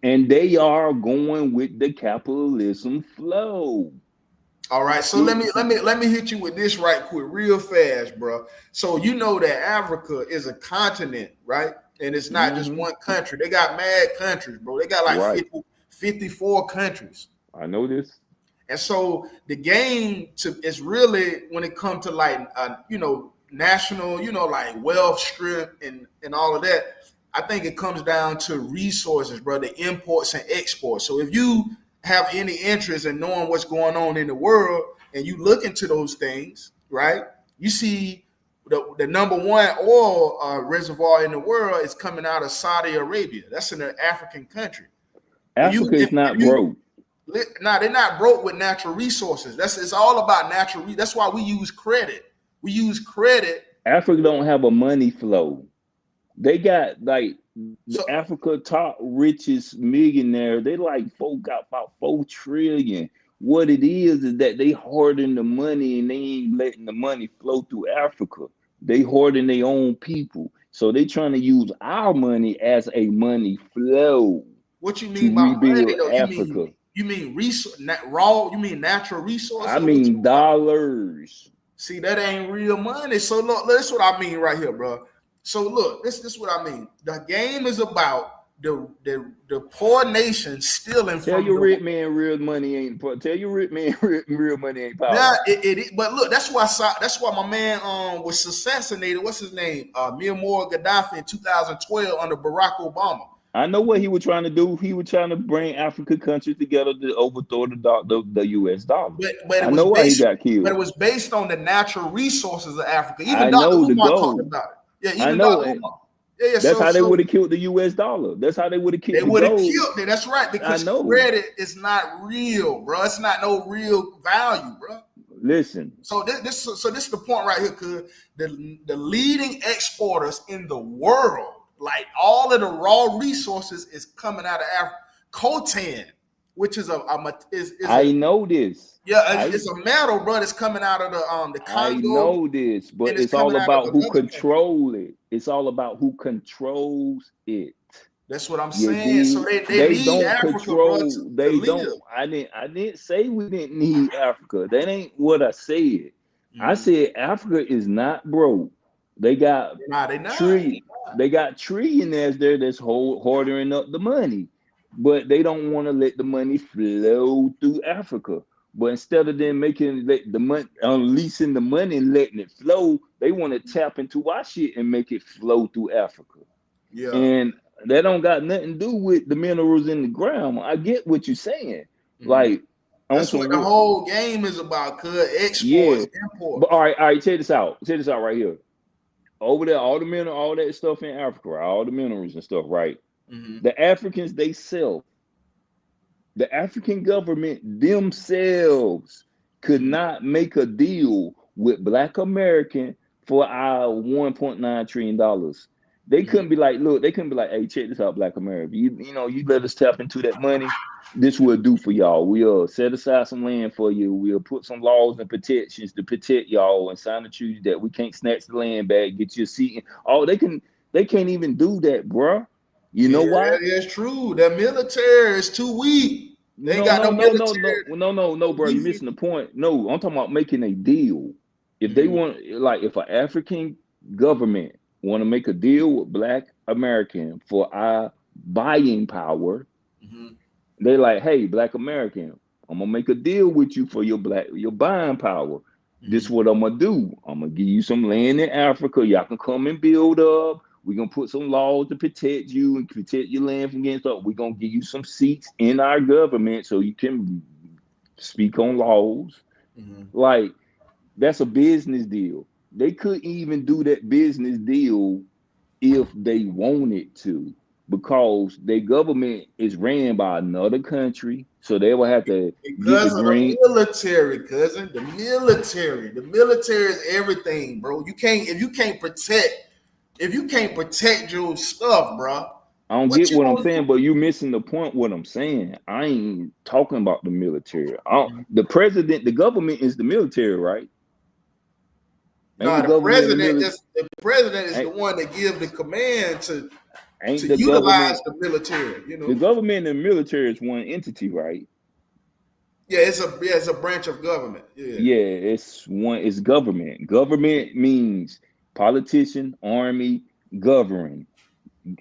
And they are going with the capitalism flow. All right, so let See, me let see, me let me hit you with this right quick, real fast, bro. So you know that Africa is a continent, right? And it's not just mm-hmm, one country. They got mad countries, bro. They got like right. 50, 54 countries. I know this. And so the game to is really when it comes to like national, like wealth strip and all of that. I think it comes down to resources, bro, the imports and exports. So if you have any interest in knowing what's going on in the world and you look into those things, right? You see the number one oil reservoir in the world is coming out of Saudi Arabia. That's in an African country. If you Africa is if not you broke. Now they're not broke with natural resources. It's all about natural. That's why we use credit. We use credit. Africa don't have a money flow. They got like the So Africa top richest millionaire. They like got about 4 trillion. What it is that they hoarding the money and they ain't letting the money flow through Africa. They hoarding their own people. So they trying to use our money as a money flow what you to mean by money rebuild though? Africa. You mean raw? You mean natural I resources? Or what you mean mean by dollars. see, that ain't real money. So look, that's what I mean right here, bro. So look, this is what I mean. The game is about the poor nation stealing Tell from your the rich man real money ain't. Tell your rich man real money ain't now. power. But look, that's why my man was assassinated. What's his name? Muammar Gaddafi in 2012 under Barack Obama. I know what he was trying to do. He was trying to bring African countries together to overthrow the U.S. dollar. But I know why he got it killed. was based on the natural resources of Africa. Even I Dr. know the Umar talked gold. about it. Yeah, I even know Dr. it. Umar. Yeah, yeah. That's So how they would so have killed the U.S. dollar. That's how they would have they killed the would have gold. killed it. That's right, I because know. credit is not real, bro. It's not no real value, bro. Listen, So this is the point right here, cause the leading exporters in the world, like all of the raw resources, is coming out of Africa. Coltan, which is a I know this. yeah, I it's a metal, bro. It's coming out of the I Congo, know this, and but it's it's coming all out of about who another country. control it. It's all about who controls it. That's what I'm You saying. So did. they They need don't Africa, bro, control. to They don't. live. I didn't say we didn't need Africa. That ain't what I said. I Mm-hmm. said Africa is not broke. They got Nah, they not. tree. They got trillionaires there that's hoarding up the money, but they don't want to let the money flow through Africa. But instead of them making let the money unleashing the money and letting it flow, they want to tap into our shit and make it flow through Africa. Yeah. And that don't got nothing to do with the minerals in the ground. I get what you're saying. Mm-hmm. Like on That's what some the real, whole game is about. Cause yeah. exports, But imports. all right, check this out. Check this out right here. Over there, all the mineral, all that stuff in Africa, right? All the minerals and stuff, right? Mm-hmm. The Africans they sell. The African government themselves could Mm-hmm. not make a deal with Black American for our $1.9 trillion. They Mm-hmm. couldn't be like, look, they couldn't be like, hey, check this out, Black America. You let us tap into that money. This will do for y'all. We'll set aside some land for you. We'll put some laws and protections to protect y'all and sign a treaty that we can't snatch the land back, get you a seat. Oh, they can't even do that, bruh. You Yeah, know why? that is true. The military is too weak. They ain't No, got no no, no, no, no, military. no, no, no, No bro. You're defense. missing the point. No, I'm talking about making a deal. If they Mm-hmm. want, like, if an African government want to make a deal with Black American for our buying power, Mm-hmm. they like, hey, Black American, I'm gonna make a deal with you for your buying power. This Mm-hmm. what I'm gonna do. I'm gonna give you some land in Africa. Y'all can come and build up. We're gonna put some laws to protect you and protect your land from getting stuff. We're gonna give you some seats in our government so you can speak on laws. Mm-hmm. Like that's a business deal. They couldn't even do that business deal if they wanted to, because their government is ran by another country, so they will have to get the Because of green. the military, cousin. The military. The military is everything, bro. You can't if you can't protect your stuff, bro. I don't What get you what I'm gonna saying, but you missing the point. What I'm saying, I ain't talking about the military. The president, the government is the military, right? Ain't No, the government the military? the president is the Ain't, one that gives the command ain't to the utilize government? the military. The government and the military is one entity, right? Yeah, it's a branch of government. Yeah. Yeah, it's one. It's government. Government means politician, army, govern,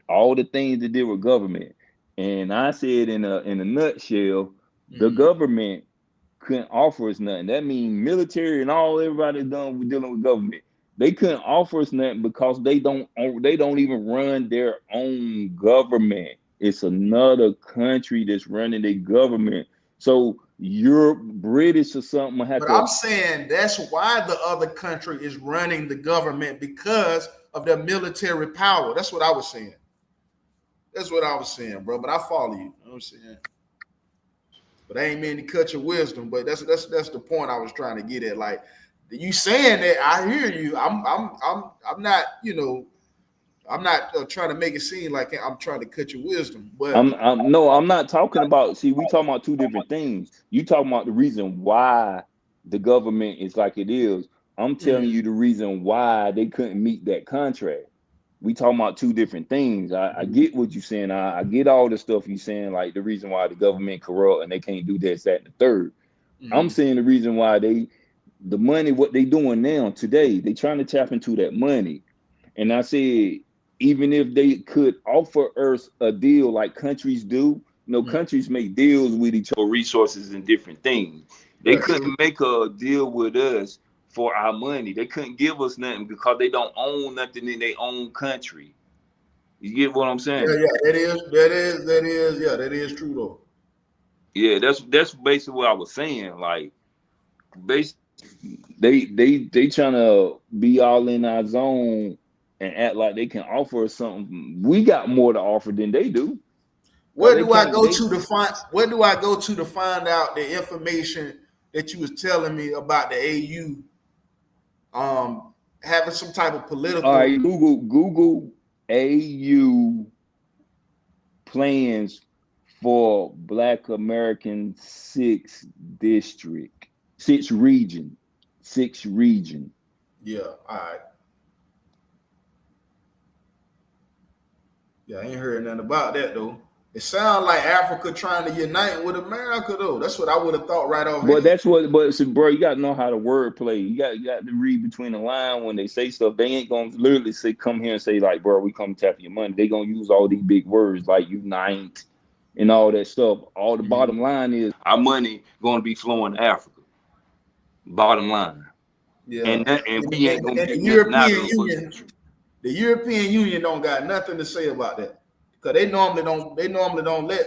all the things that deal with government. And I said in a nutshell, the Mhm. government couldn't offer us nothing. That means military and all everybody done with dealing with government. They couldn't offer us nothing because they don't even run their own government. It's another country that's running their government. So Europe, British or something have But I'm to. saying that's why the other country is running the government because of their military power. That's what I was saying. That's what I was saying, bro. But I follow you. You know what I'm saying? But I ain't mean to cut your wisdom. But that's the point I was trying to get at. Like you saying that, I hear you. I'm not. I'm not trying to make it seem like I'm trying to cut your wisdom. But I'm no, I'm not talking about. See, we talking about two different things. You talking about the reason why the government is like it is. I'm telling mm, you the reason why they couldn't meet that contract. We talking about two different things. I get what you're saying. I get all the stuff you're saying, like the reason why the government corrupt and they can't do this, that, and the third. I'm mm, saying the reason why the money, what they doing now today, they trying to tap into that money. And I said, even if they could offer us a deal like countries do, mm, countries make deals with each other, resources and different things. They yeah, true. couldn't make a deal with us for our money. They couldn't give us nothing because they don't own nothing in their own country. You get what I'm Yeah, saying? yeah, yeah, that is true though. Yeah, that's basically what I was saying. Like, basically, they trying to be all in our zone and act like they can offer us something. We got more to offer than they do. Cause Where they do I can't. go They to to find? Where do I go to find out the information that you was telling me about the AU having some type of all political? right. Google AU plans for Black American district, six region, six region. Yeah, all right. Yeah, I ain't heard nothing about that though. It sounds like Africa trying to unite with America though. That's what I would have thought right But offhand. that's what. But so, bro, you gotta know how to word play. You got to read between the line when they say stuff. They ain't gonna literally say come here and say like, bro, we come tap your money. They gonna use all these big words like unite and all that stuff. All the Mhm. bottom line is our money gonna be flowing to Africa. Bottom line, Yeah, and we ain't gonna and get nothing out of it. The European Union don't got nothing to say about that because they normally don't let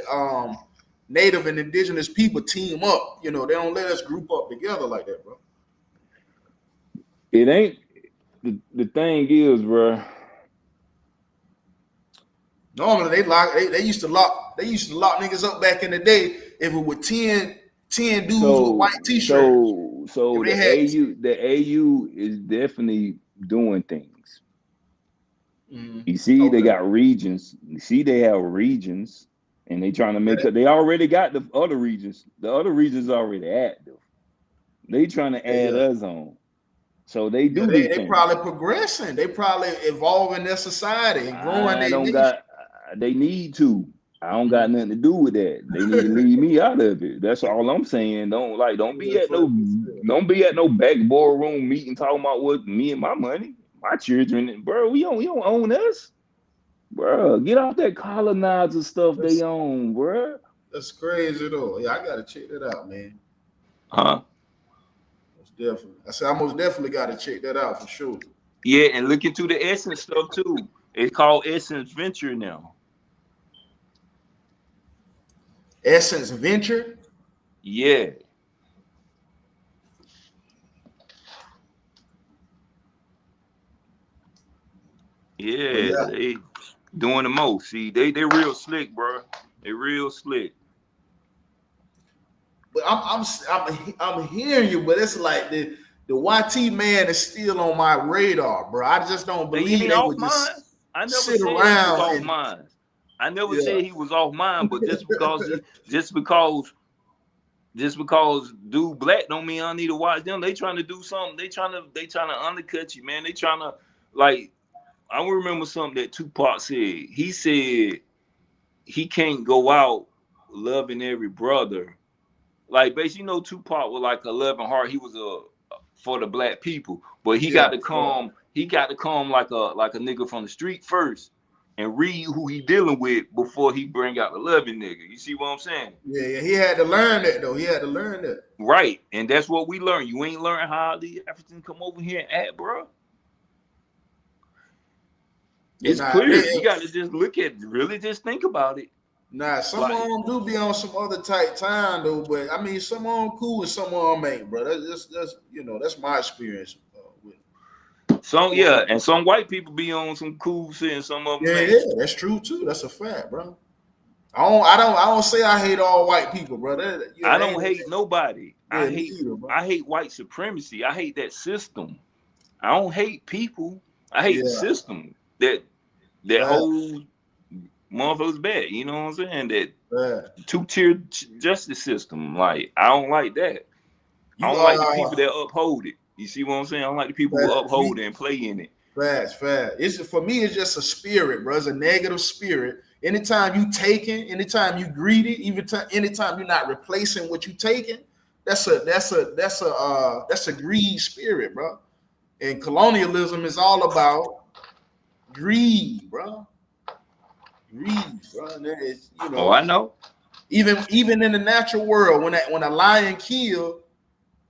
native and indigenous people team up. They don't let us group up together like that, bro. It ain't the thing is, bro. Normally they used to lock niggas up back in the day if it were 10 dudes with white So t-shirts. so If so they the had AU is definitely doing things. Mhm. You see, they Okay. got regions. You see, they have regions, and they trying to make it. They already got the other regions. The other regions already active. They trying to Yeah, add yeah. us on. So they Yeah, do they, these they things. probably progressing. They probably evolving their society and growing I their don't nation. got. They need to. I don't got Mhm. nothing to do with that. They need to leave me out of it. That's all I'm saying. Don't be Yeah, at fuck no this. don't be at no back boardroom meeting talking about what me and my money, my children, bro. We don't own us. Bro, get off that colonizer stuff they That's own, bro. that's crazy though. Yeah, I gotta check that out, man. Huh? Most definitely. I said I most definitely gotta check that out for sure. Yeah, and look into the Essence stuff too. It's called Essence Venture now. Essence Venture. Yeah. But Yeah, yeah, they doing the most. See, they real slick, bro. They real slick. but I'm hearing you, but it's like the YT man is still on my radar, bro. I just don't He believe ain't they off would mine. just I never sit said he was around off and mine. I never yeah. said he was off mine, but just because dude black don't mean I need to watch them. They trying to do something. They trying to undercut you, man. They trying to like. I remember something that Tupac said. He said he can't go out loving every brother. Like basically, Tupac was like a loving heart. He was a for the black people, but he Yeah, got to come. He got to come like a nigga from the street first, and read who he dealing with before he bring out the loving nigga. You see what I'm saying? yeah, yeah. He had to learn that though. He had to learn that. Right, and that's what we learn. You ain't learn how the Africans come over here and act, bro. But It's clear. You got to just look at, really, just think about it. some of Like, them do be on some other tight time though. But I mean, some of them cool and some of them ain't, bro. That's that's my experience with. yeah, and some white people be on some cool shit, and some of them Yeah, ain't. yeah, that's true too. That's a fact, bro. I don't say I hate all white people, bro. I Ain't don't hate nobody. yeah, me either, bro. I hate white supremacy. I hate that system. I don't hate people. I hate the Yeah, system that fact, holds motherfuckers back. You know what I'm saying? That fact. two-tier justice system. Like, I don't like that. I You don't like the people that uphold it. You see what I'm saying? I don't like the people who fact, uphold it and play in it. fast. It's for me. It's just a spirit, bro. It's a negative spirit. Anytime you taking, anytime you greedy, anytime you're not replacing what you taking, that's a greed spirit, bro. And colonialism is all about greed, bro. Greed, bro. And it's, Oh, I know. even in the natural world, when a lion kill,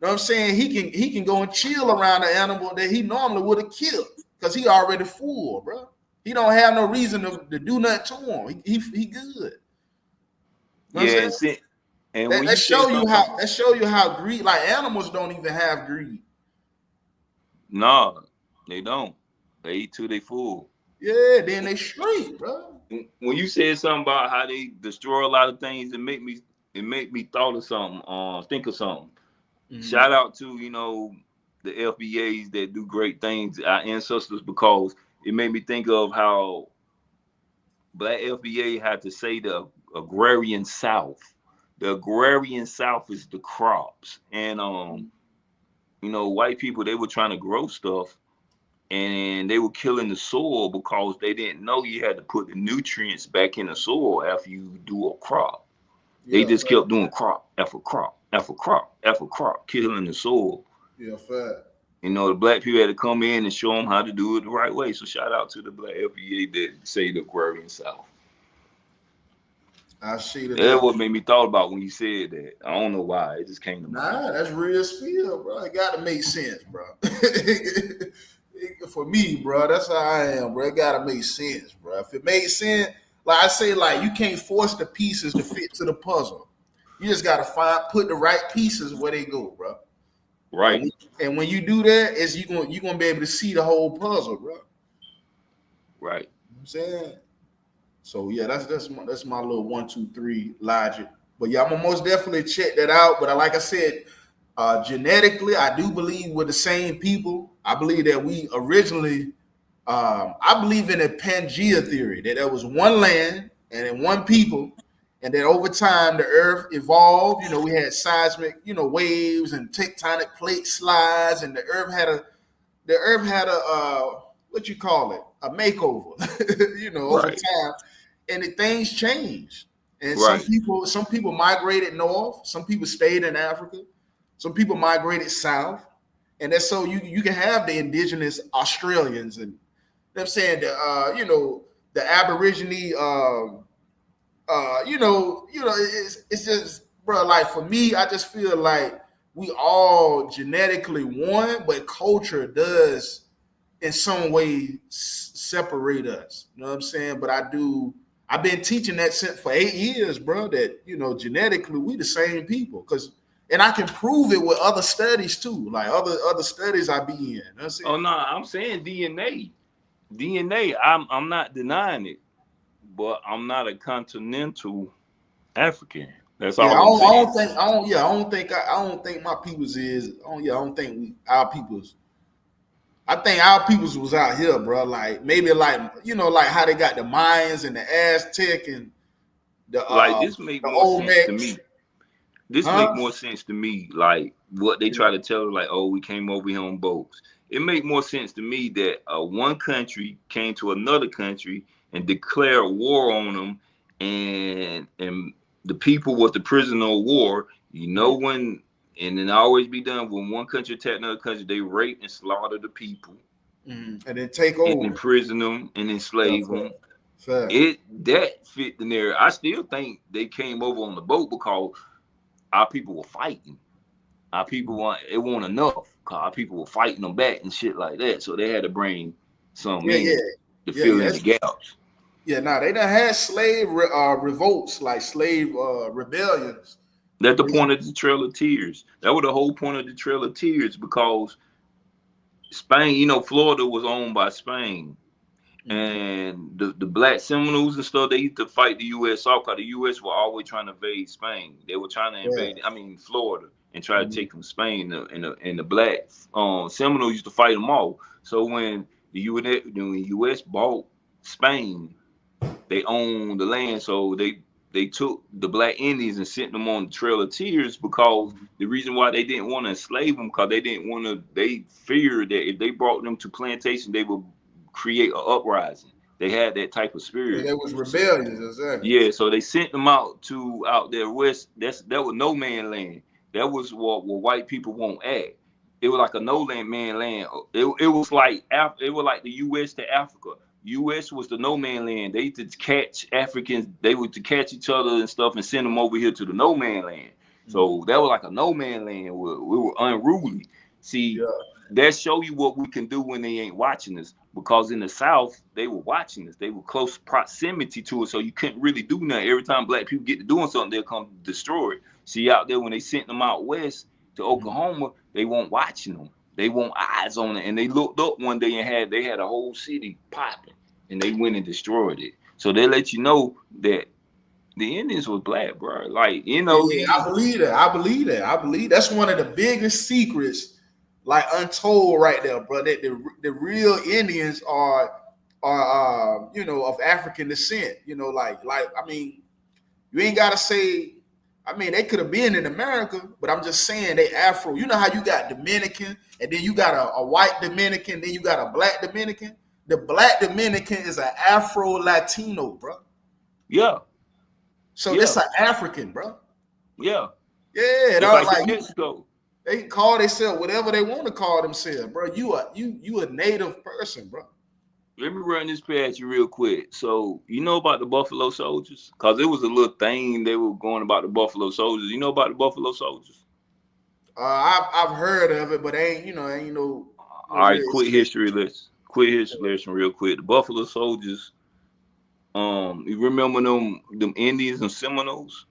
know what I'm saying? He can go and chill around the animal that he normally would have killed because he already full, bro. He don't have no reason to do nothing to him. He good. You know what I'm Yeah, saying? and That, when that you say show you something, how greed, like animals don't even have greed. nah, they don't. They eat till they full. Yeah, then they straight, bro. When you said something about how they destroy a lot of things, it make me thought of something, think of something. Mm-hmm. Shout out to the F.B.A.s that do great things, our ancestors, because it made me think of how Black F.B.A. had to say the agrarian South. The agrarian South is the crops, and white people, they were trying to grow stuff, and they were killing the soil because they didn't know you had to put the nutrients back in the soil after you do a crop. They Yeah, just fair. kept doing crop after crop after crop after crop, killing the soil. Yeah, fair. The black people had to come in and show them how to do it the right way. So shout out to the Black F.B.A. that say the agrarian South. I see that. That's what made me thought about when you said that. I don't know why. It just came to mind. Nah, that's real spiel, bro. It got to make sense, bro. For me, bro, that's how I am, bro. It got to make sense, bro. If it made sense, like I say, like you can't force the pieces to fit to the puzzle. You just got to put the right pieces where they go, bro. Right. And when you do that, is you gonna be able to see the whole puzzle, bro. Right. You know what I'm saying? So yeah, that's my little 1, 2, 3 logic. But yeah, I'm gonna most definitely check that out. But like I said, genetically, I do believe we're the same people. I believe that we originally, I believe in a Pangea theory that there was one land and then one people, and then over time the Earth evolved. We had seismic, waves and tectonic plate slides, and the Earth had a what you call it, a makeover, over Right. time, and things changed. And some Right. people migrated north, some people stayed in Africa, some people migrated south, and that's so you can have the indigenous Australians and them saying the Aborigine, it's just, bro. Like for me, I just feel like we all genetically one, but culture does in some way separate us. You know what I'm saying? But I've been teaching that since for 8 years, bro, that genetically we the same people. And I can prove it with other studies too, like other studies I be in. You know what I'm saying? Oh no, I'm saying DNA. DNA. I'm not denying it, but I'm not a continental African. That's Yeah, all I'm I saying. don't think, I don't, yeah, I don't think my people's is, yeah, I don't think our people's. I think our people's was out here, bro. Like maybe like like how they got the Mayans and the Aztec and the Like uh this make the more sense to Olmecs, me. This huh? make more sense to me. Like what they Yeah. try to tell us, like, oh, we came over here on boats. It make more sense to me that one country came to another country and declared war on them, and the people was the prisoner of war. When and then always be done when one country attack another country, they rape and slaughter the people And then take and over. imprison them and Yeah, enslave fair. them. Fair. It that fit the narrative. I still think they came over on the boat because our people were fighting. Our people want it wasn't enough. Cause our people were fighting them back and shit like that. So they had to bring some Yeah, yeah, in to yeah, fill yeah. in the gaps. Yeah, nah, they done had slave revolts, like slave rebellions. That's the But point of the Trail of Tears. That was the whole point of the Trail of Tears because Spain, Florida was owned by Spain. And the black Seminoles and stuff, they used to fight the U.S. off because the U.S. were always trying to invade Spain. They were trying to yeah, invade, Florida, and try to mhm, take from Spain. And the black Seminoles used to fight them all. So when the U.S. bought Spain, they owned the land. So they took the black Indians and sent them on the Trail of Tears because the reason why they didn't want to enslave them because they didn't want to. They feared that if they brought them to plantation, they would create an uprising. They had that type of yeah, spirit. they was So, rebellious, exactly. yeah, so they sent them out there west. That was no man land. That was what white people won't add. It was like a no land man land. It was like it was like the U.S. to Africa. U.S. was the no man land. They to catch Africans. They would to catch each other and stuff and send them over here to the no man land. So that was like a no man land. We were unruly. See, Yeah, that show you what we can do when they ain't watching us. Because in the South, they were watching us. They were close proximity to us, so you couldn't really do nothing. Every time black people get to doing something, they'll come destroy it. See, out there when they sent them out west to Oklahoma, they weren't watching them. They want eyes on it. And they looked up one day and they had a whole city popping, and they went and destroyed it. So they let you know that the Indians was black, bro. Like yeah, yeah. these. I believe that. I believe that. I believe that's one of the biggest secrets, like untold, right there, bro. That the real Indians are of African descent. Like I mean, you ain't gotta say. I mean, they could have been in America, but I'm just saying they Afro. You know how you got Dominican, and then you got a white Dominican, then you got a black Dominican. The black Dominican is an Afro Latino, bro. Yeah, So this yeah, an African, bro. yeah. Yeah, It's like like in Mexico. they can call themselves whatever they want to call themselves, bro. You a native person, bro. Let me run this past you real quick. So you know about the Buffalo Soldiers? Cause it was a little thing they were going about the Buffalo Soldiers. You know about the Buffalo Soldiers? I've heard of it, but ain't no All right, real quick experience. history lesson. Quick history lesson, real quick. The Buffalo Soldiers. You remember them Indians and Seminoles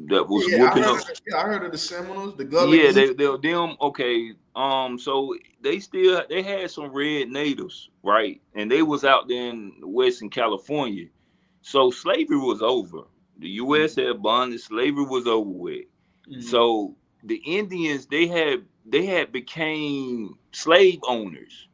that was Yeah, whooping up? I heard of the Seminoles, the Gullah Yeah, Geese. they them okay. So they had some red natives, right? And they was out there in Western California. So slavery was over. The U.S. had bonded. Slavery was over with. Mm-hmm. So the Indians they had became slave owners.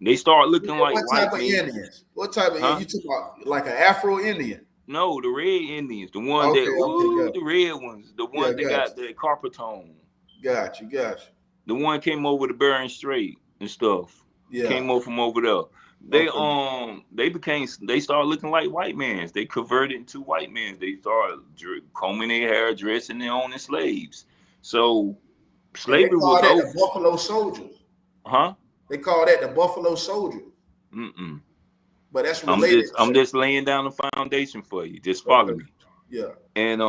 They start looking like What type white of men, Indians? What type of huh? you talking about? Like an Afro Indian? No, the red Indians, the ones that Okay, okay, the red ones, the yeah, ones that got the carpet tone. got you. The one came over the Bering Strait and stuff. Yeah, Came over from over there. okay. They started looking like white mans. They converted into white men. They started combing their hair, dressing their own as slaves. So And they slavery call was that over, the Buffalo Soldiers. huh? They call that the Buffalo Soldiers, Mm-mm. but that's I'm related. just I'm just laying down the foundation for you. Just follow Okay, me. yeah. And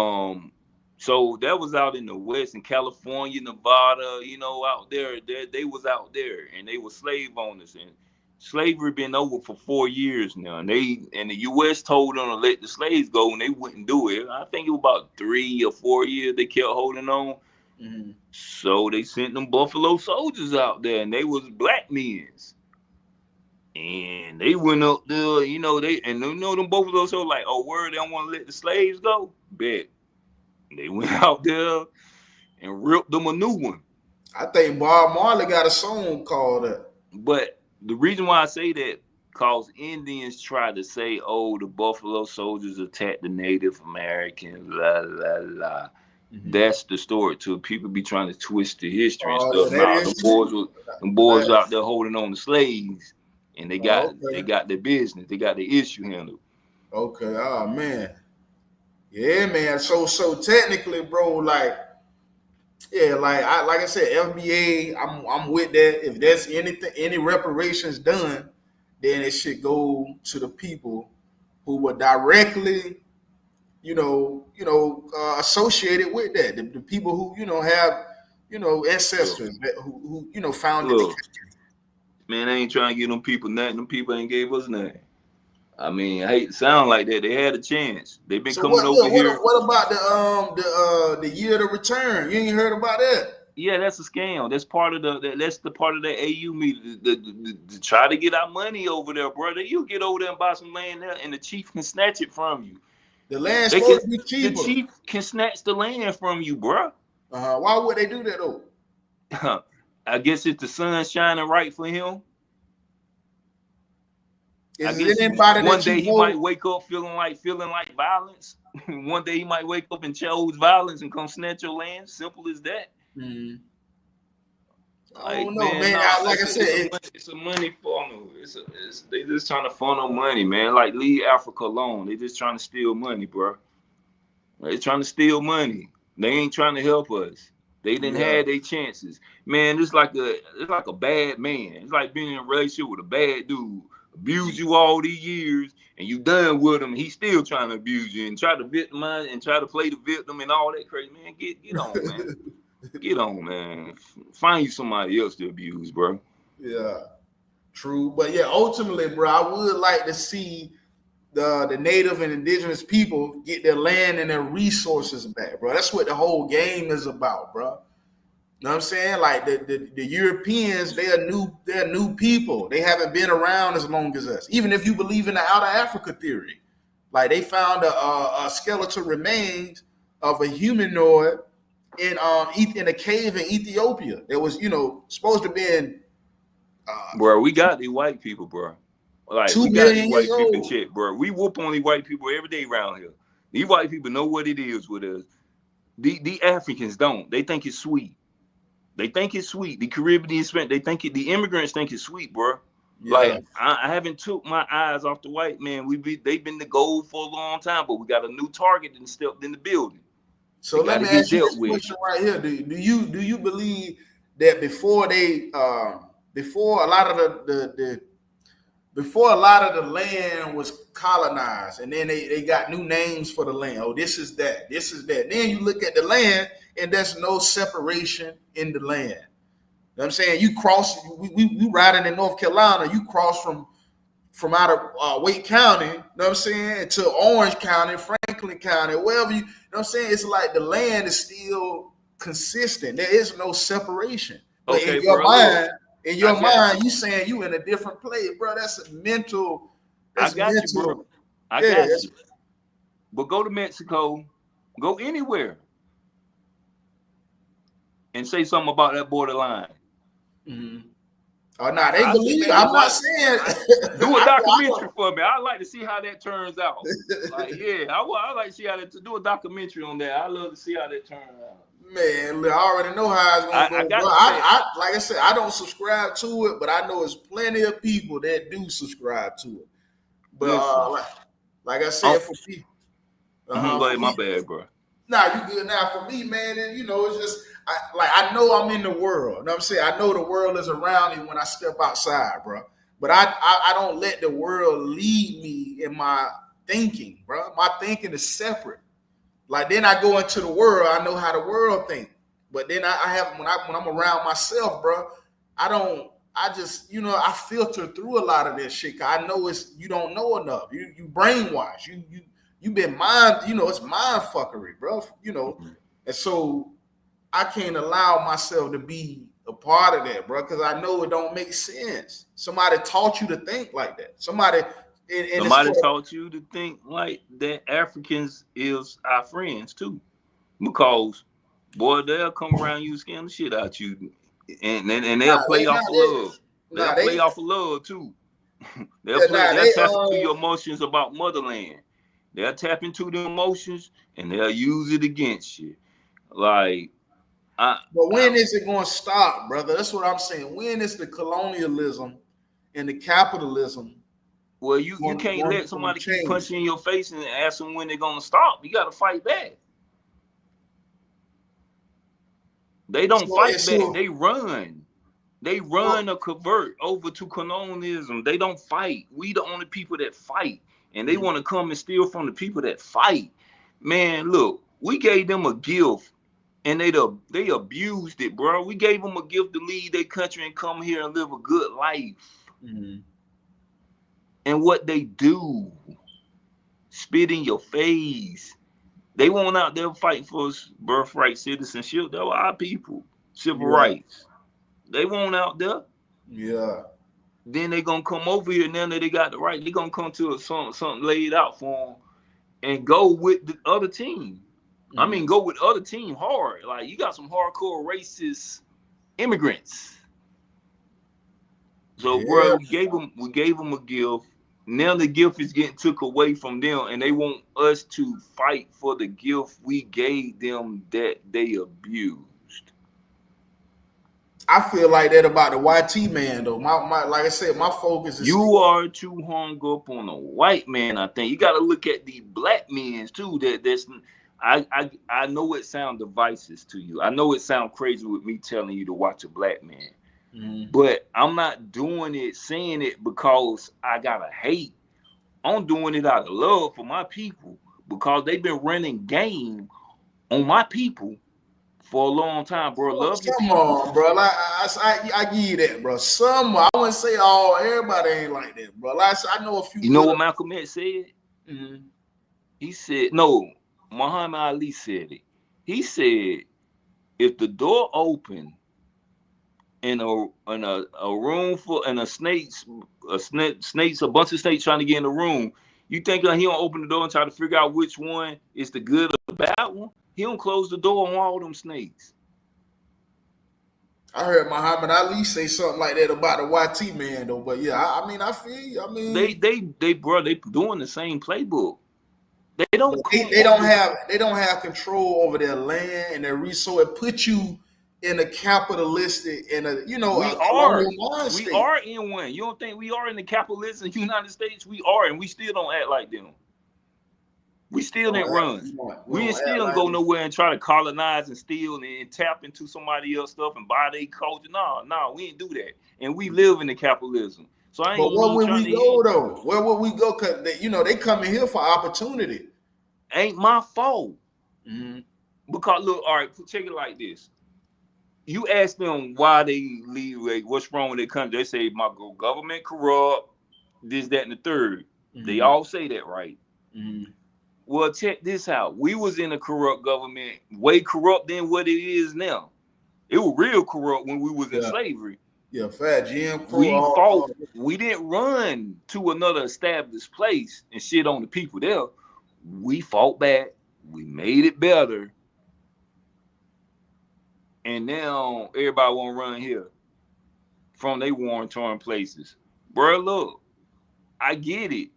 so that was out in the West, in California, Nevada, out there. They was out there, and they were slave owners, and slavery been over for 4 years now. And the U.S. told them to let the slaves go, and they wouldn't do it. I think it was about 3 or 4 years they kept holding on. Mm-hmm. So they sent them Buffalo Soldiers out there, and they was black men. And they went up there, them both of those so like, oh, word, they don't want to let the slaves go. Bet. They went out there and ripped them a new one. I think Bob Marley got a song called that. But the reason why I say that, cause Indians try to say, oh, the Buffalo Soldiers attacked the Native Americans, la la la. Mm-hmm. That's the story too. People be trying to twist the history and Oh stuff. yeah, that Nah, is true. them boys Fact. out there holding on to slaves, and Oh, they okay. got their business, they got the issue handled. Okay. Oh man. Yeah, man. So technically, bro, like, yeah, like I said, FBA, I'm with that. If there's any reparations done, then it should go to the people who were directly, associated with that. The people who have, Look, ancestors who founded the look, country. man, I ain't trying to give them people nothing. Them people ain't gave us nothing. I mean, I hate to sound like that. They had a chance. They've been So coming what? over Look, here. what about the year to return? You ain't heard about that? Yeah, that's a scam. That's part of that's the part of the AU meeting to try to get our money over there, brother. You get over there and buy some land there, and the chief can snatch it from you. The land's They can. supposed to be The cheaper. chief can snatch the land from you, bro. Why would they do that though? I guess it's the sun shining right for him. I Is guess it anybody one that you day he know? might wake up feeling like violence. One day he might wake up and chose violence and come snatch your land. Simple as that. Hmm. I Like, don't know, man, man. nah, Like I said, it's a money funnel. They just trying to funnel money, man. Like, leave Africa alone. They just trying to steal money, bro. They trying to steal money. They ain't trying to help us. They didn't yeah. have their chances, man. It's like a bad man. It's like being in a relationship with a bad dude, abuse you all these years, and you done with him. He's still trying to abuse you and try to victimize and try to play the victim and all that crazy, man. Get on, man. Get on, man. Find you somebody else to abuse, bro. Yeah, true. But yeah, ultimately, bro, I would like to see the native and indigenous people get their land and their resources back, bro. That's what the whole game is about, bro. You know what I'm saying? Like the Europeans, they're new people. They haven't been around as long as us. Even if you believe in the outer Africa theory, like they found a skeletal remains of a humanoid in a cave in Ethiopia. There was supposed to be in Bro, we got these white people, bro. Like, two we got these million years white people in old. check, bro. We whoop on these white people every day around here. These white people know what it is with us. The Africans don't. They think it's sweet. They think it's sweet. The Caribbean, the immigrants think it's sweet, bro. Yeah. Like, I haven't took my eyes off the white man. They've been the gold for a long time, but we got a new target and stepped in the building. So They let got to me get ask you dealt this with. question right here. Do you believe that before a lot of the land was colonized and then they got new names for the land. Oh, this is that. This is that. Then you look at the land and there's no separation in the land. You know what I'm saying? You cross, we riding in North Carolina, you cross from out of Wake County, you know what I'm saying, to Orange County, Franklin County, wherever you know what I'm saying? It's like the land is still consistent. There is no separation. But Okay, bro, look, in I your got mind, you. you saying you in a different place, bro. That's a mental, I that's got you, bro. mental. I Yeah, got that's you. But go to Mexico, go anywhere, and say something about that borderline. mm-hmm. Oh, nah, they I sit believe. back and I'm not watch. saying. Do a I documentary for me. I like to see how that turns out. Like, yeah, I like to see how to do a documentary on that. I love to see how that turns out. Man, look, I already know how it's gonna I go, bro. got man. Like I said, I don't subscribe to it, but I know there's plenty of people that do subscribe to it. But Listen, like I oh, said, for me, go for ahead, my me, bad, bro. nah, you good now. For me, man, and it's just I know I'm in the world. You know what I'm saying? I know the world is around me when I step outside, bro. But I don't let the world lead me in my thinking, bro. My thinking is separate. Like then I go into the world, I know how the world think. But then I have when I'm around myself, bro, I don't. I just I filter through a lot of this shit. I know you don't know enough. You brainwash. You been mind. It's mind fuckery, bro. And so I can't allow myself to be a part of that, bro, because I know it don't make sense. Somebody taught you to think like that. Somebody taught you to think like that Africans is our friends too, because boy, they'll come around you, scam the shit out you, and they'll play off of love. They'll play off of love too. They'll tap into your emotions about motherland. They'll tap into the emotions and they'll use it against you. Like, but when is it going to stop, brother? That's what I'm saying. When is the colonialism and the capitalism? Well, you can't let somebody keep punching in your face and ask them when they're going to stop. You got to fight back. They don't fight back. They run. They run or convert over to colonialism. They don't fight. We the only people that fight. And they want to come and steal from the people that fight. Man, look, we gave them a gift and they abused it, bro. We gave them a gift to leave their country and come here and live a good life. Mm-hmm. And what they do, spit in your face. They won't out there fighting for birthright citizenship. They were our people, civil rights. They won't out there. Yeah. Then they gonna come over here now that they got the right. They gonna come to something laid out for them and go with the other team. Mm-hmm. I mean, go with the other team hard. Like, you got some hardcore racist immigrants. So, bro, we gave them a gift. Now the gift is getting took away from them, and they want us to fight for the gift we gave them that they abused. I feel like that about the YT man, though. My like I said, my focus is you are too hung up on a white man. I think you got to look at the black men too. I know it sounds divisive to you. I know it sounds crazy with me telling you to watch a black man. Mm-hmm. But I'm not doing it, saying it because I gotta hate. I'm doing it out of love for my people because they've been running game on my people for a long time, bro. Love your people. Come on, bro. I give you that, bro. I wouldn't say everybody ain't like that, bro. I know a few. You know what Malcolm X said? Mm-hmm. He said, no, Muhammad Ali said it. He said, if the door opened in a room full and a bunch of snakes trying to get in the room, you think he don't open the door and try to figure out which one is the good or the bad one? He don't close the door on all them snakes. I heard Muhammad Ali say something like that about the YT man though, but yeah, I mean, I feel you. I mean, they doing the same playbook. They don't have control over their land and their resource. It puts you in a capitalistic, we are in one. You don't think we are in the capitalistic United States? We are, and we still don't act like them. We still didn't run. We still don't go nowhere and try to colonize and steal and tap into somebody else's stuff and buy their culture. No, we didn't do that. And we live in the capitalism. So I ain't. But where would we go though? Where would we go? Cause they come in here for opportunity. Ain't my fault. Mm-hmm. Because look, all right, check it like this. You ask them why they leave, like, what's wrong with their country? They say my government corrupt, this, that, and the third. Mm-hmm. They all say that, right? Mm-hmm. Well, check this out. We was in a corrupt government, way corrupt than what it is now. It was real corrupt when we was in slavery. Yeah, fat Jim. We fought. We didn't run to another established place and shit on the people there. We fought back. We made it better. And now everybody want to run here from they war-torn places. Bro, look, I get it.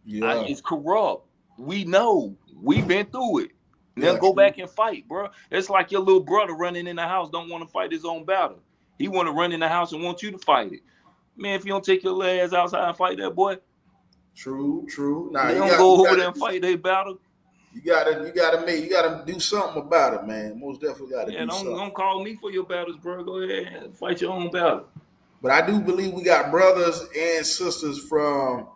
Yeah. It's corrupt. We know. We've been through it. Now go back and fight, bro. It's like your little brother running in the house don't want to fight his own battle. He want to run in the house and want you to fight it. Man, if you don't take your little ass outside and fight that boy. True. Nah, they don't go over there and fight their battle. You gotta do something about it, man. Most definitely gotta do something. Don't call me for your battles, bro. Go ahead and fight your own battle. But I do believe we got brothers and sisters from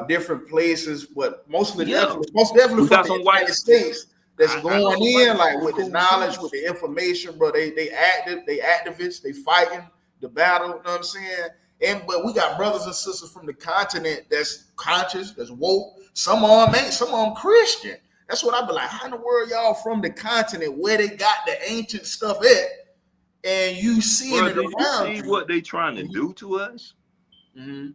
different places, but most definitely from the United States that's going in like with the knowledge, with the information, bro. They activists, they fighting the battle. You know what I'm saying? But we got brothers and sisters from the continent that's conscious, that's woke. Some of them ain't. Some of them Christian. That's what I be like. How in the world y'all from the continent where they got the ancient stuff at? and you seeing it did you around see what they trying to do to us? Mm-hmm.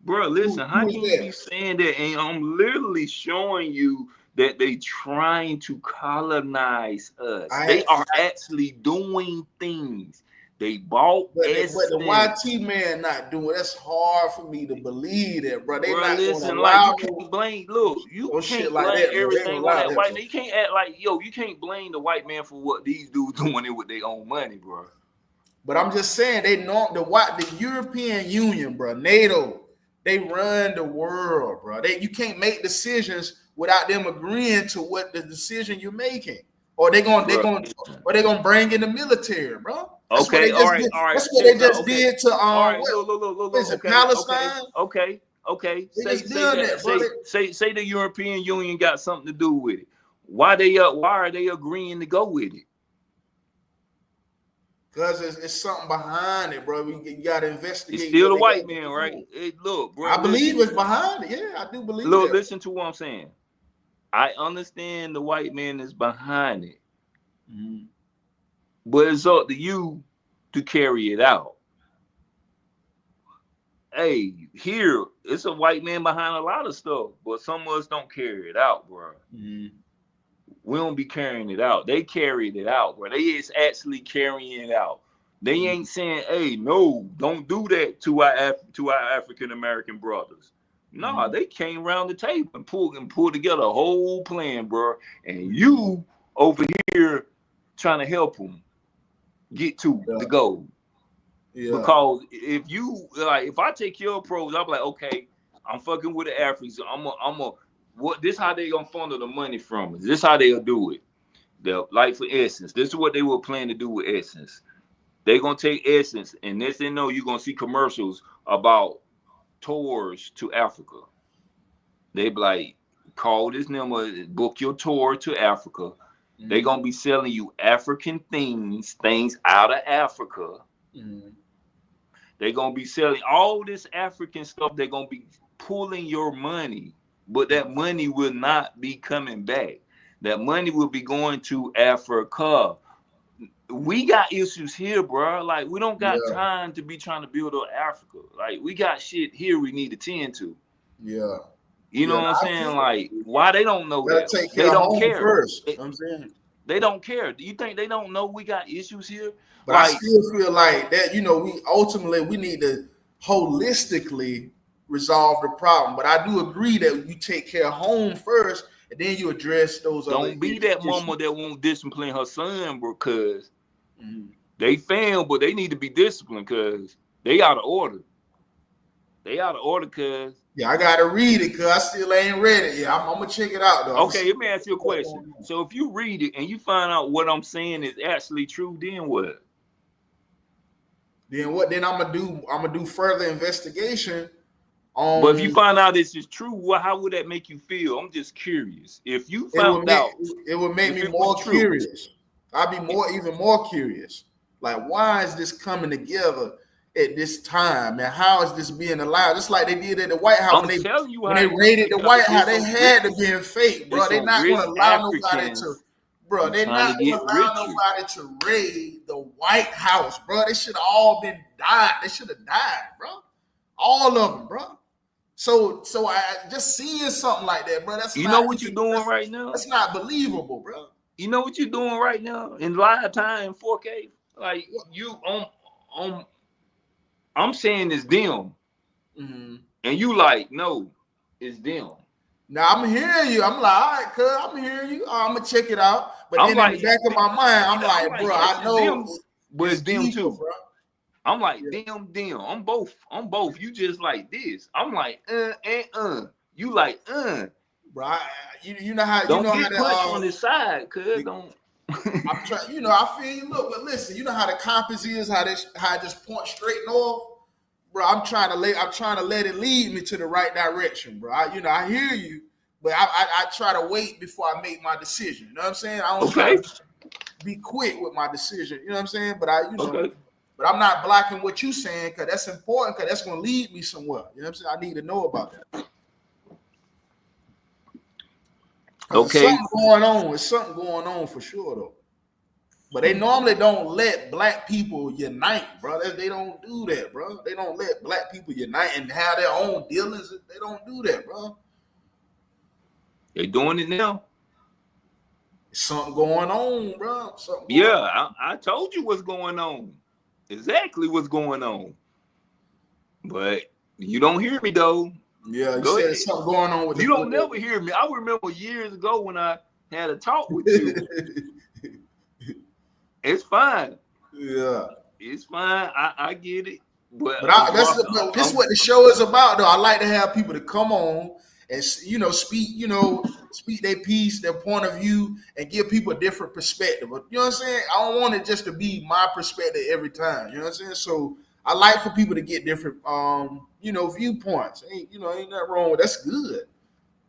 Bro, listen, how Who can is you that? be saying that? And I'm literally showing you that they trying to colonize us. They are actually doing things. They bought But the essence. YT man not doing. That's hard for me to believe that, bro. They Bro, not gonna listen, like allow you can't blame. Look, you no shit can't like blame that, bro. They ain't gonna everything on allow that that, white bro. man. You can't act like you can't blame the white man for what these dudes doing it with their own money, bro. But I'm just saying they know the European Union, bro, NATO, they run the world, bro. You can't make decisions without them agreeing to what the decision you're making. Or they gonna bring in the military, bro. That's what they Okay, all just right, did. all right. That's what they just Okay, did to all right. what is Look. it, Okay, Palestine? okay. They Say just done that. that, bro. Say the European Union got something to do with it. Why are they agreeing to go with it? Because it's something behind it, bro. You gotta investigate It's still what the they white got man, going right? on. Look, bro. I believe Listen. it's behind it. Yeah, I do believe Look, that. listen to what I'm saying. I understand the white man is behind it, Mm-hmm. but it's up to you to carry it out. Hey, here it's a white man behind a lot of stuff, but some of us don't carry it out, bro. Mm-hmm. We don't be carrying it out. They carried it out, bro. They is actually carrying it out. They ain't saying, "Hey, no, don't do that to our African American brothers." Nah, Mm-hmm. they came around the table and pulled together a whole plan, bro. And you over here trying to help them get to Yeah. the goal. Yeah. Because if I take your approach, I'm like, okay, I'm fucking with the Africans. This how they gonna funnel the money from us. This how they'll do it. Like for Essence, this is what they were planning to do with Essence. They gonna take Essence, and next thing you know, you're gonna see commercials about tours to Africa. They be like, call this number, book your tour to Africa. They gonna be selling you African things out of Africa. Mm-hmm. They're gonna be selling all this African stuff. They're gonna be pulling your money, but that money will not be coming back. That money will be going to Africa. We got issues here, bro. Like we don't got Yeah. time to be trying to build up Africa. Like we got shit here we need to tend to. Yeah. You know Yeah. what I'm saying? Like why they don't know Gotta that? take care They of don't home care. first. You know what I'm saying? They don't care. Do you think they don't know we got issues here? But I Like still feel like that, we need to holistically resolve the problem. But I do agree that you take care of home first and then you address those other don't be that issues. mama that won't discipline her son because Mm-hmm. they fail, but they need to be disciplined because they out of order. They out of order because. Yeah, I gotta read it because I still ain't read it. Yeah, I'm gonna check it out though. Okay, let me ask you a question. So if you read it and you find out what I'm saying is actually true, then what? Then what? Then I'm gonna do further investigation But if you on. find out this is true, well, how would that make you feel? I'm just curious. If you found out It would make if me it was more true, curious. I'd be even more curious. Like, why is this coming together at this time, and how is this being allowed? Just like they did at the White House I'm telling you when how they it come raided the together. White House. They had to be in fake, bro. It's They're some not rich gonna allow nobody to, Africans bro. who They're trying not to gonna get allow richer. nobody to raid the White House, bro. They should have all been died. They should have died, bro. All of them, bro. So I just seeing something like that, bro. You know what you're doing right now? That's not believable, bro. You know what you're doing right now in live time 4K? Like you on I'm saying it's them. Mm-hmm. And you like, no, it's them. Now I'm hearing you. I'm like, all right, cuz I'm hearing you. I'm gonna check it out. But I'm then in like, the back of my mind, I'm like, bro, yes, I it's know them, but it's it's them deeper, too. bro. I'm like, Yeah. them. I'm both. You just like this. I'm like, You like, Bro, you know how Don't how get punched from the side, cuz don't. I'm trying, I feel you. Look, but listen, you know how the compass is, how it just points straight north, bro. I'm trying to let it lead me to the right direction, bro. I hear you, but I try to wait before I make my decision. You know what I'm saying? I don't try to be quick with my decision. You know what I'm saying? But but I'm not blocking what you saying because that's important because that's gonna lead me somewhere. You know what I'm saying? I need to know about that. Okay. There's something going on. There's something going on for sure, though. But they normally don't let black people unite, bro. They don't do that, bro. They don't let black people unite and have their own dealings. They don't do that, bro. They doing it now. Something going on, bro. Something going Yeah, on. I told you what's going on. Exactly what's going on. But you don't hear me though. Yeah, you Go said ahead. something going on with You the. don't never hear me. I remember years ago when I had a talk with you. It's fine. Yeah. It's fine. I get it. But This is what the show is about, though. I like to have people to come on and speak their piece, their point of view, and give people a different perspective. But you know what I'm saying? I don't want it just to be my perspective every time. You know what I'm saying? So I like for people to get different, viewpoints. Ain't nothing wrong with that's good.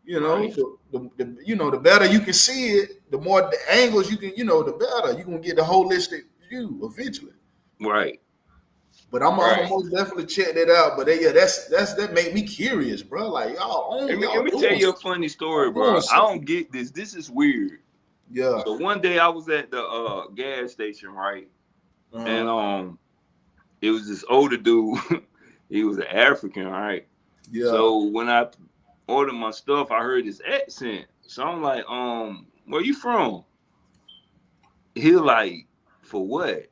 You know, right. the better you can see it, the more the angles you can, the better you can get the holistic view eventually. Right. But I'm Right. gonna most definitely check that out. But that made me curious, bro. Like Let me tell you a funny story, bro. I don't get this. This is weird. Yeah. So one day I was at the gas station, right? And it was this older dude. He was an African, right? Yeah. So when I ordered my stuff, I heard his accent. So I'm like, where you from? He like, for what?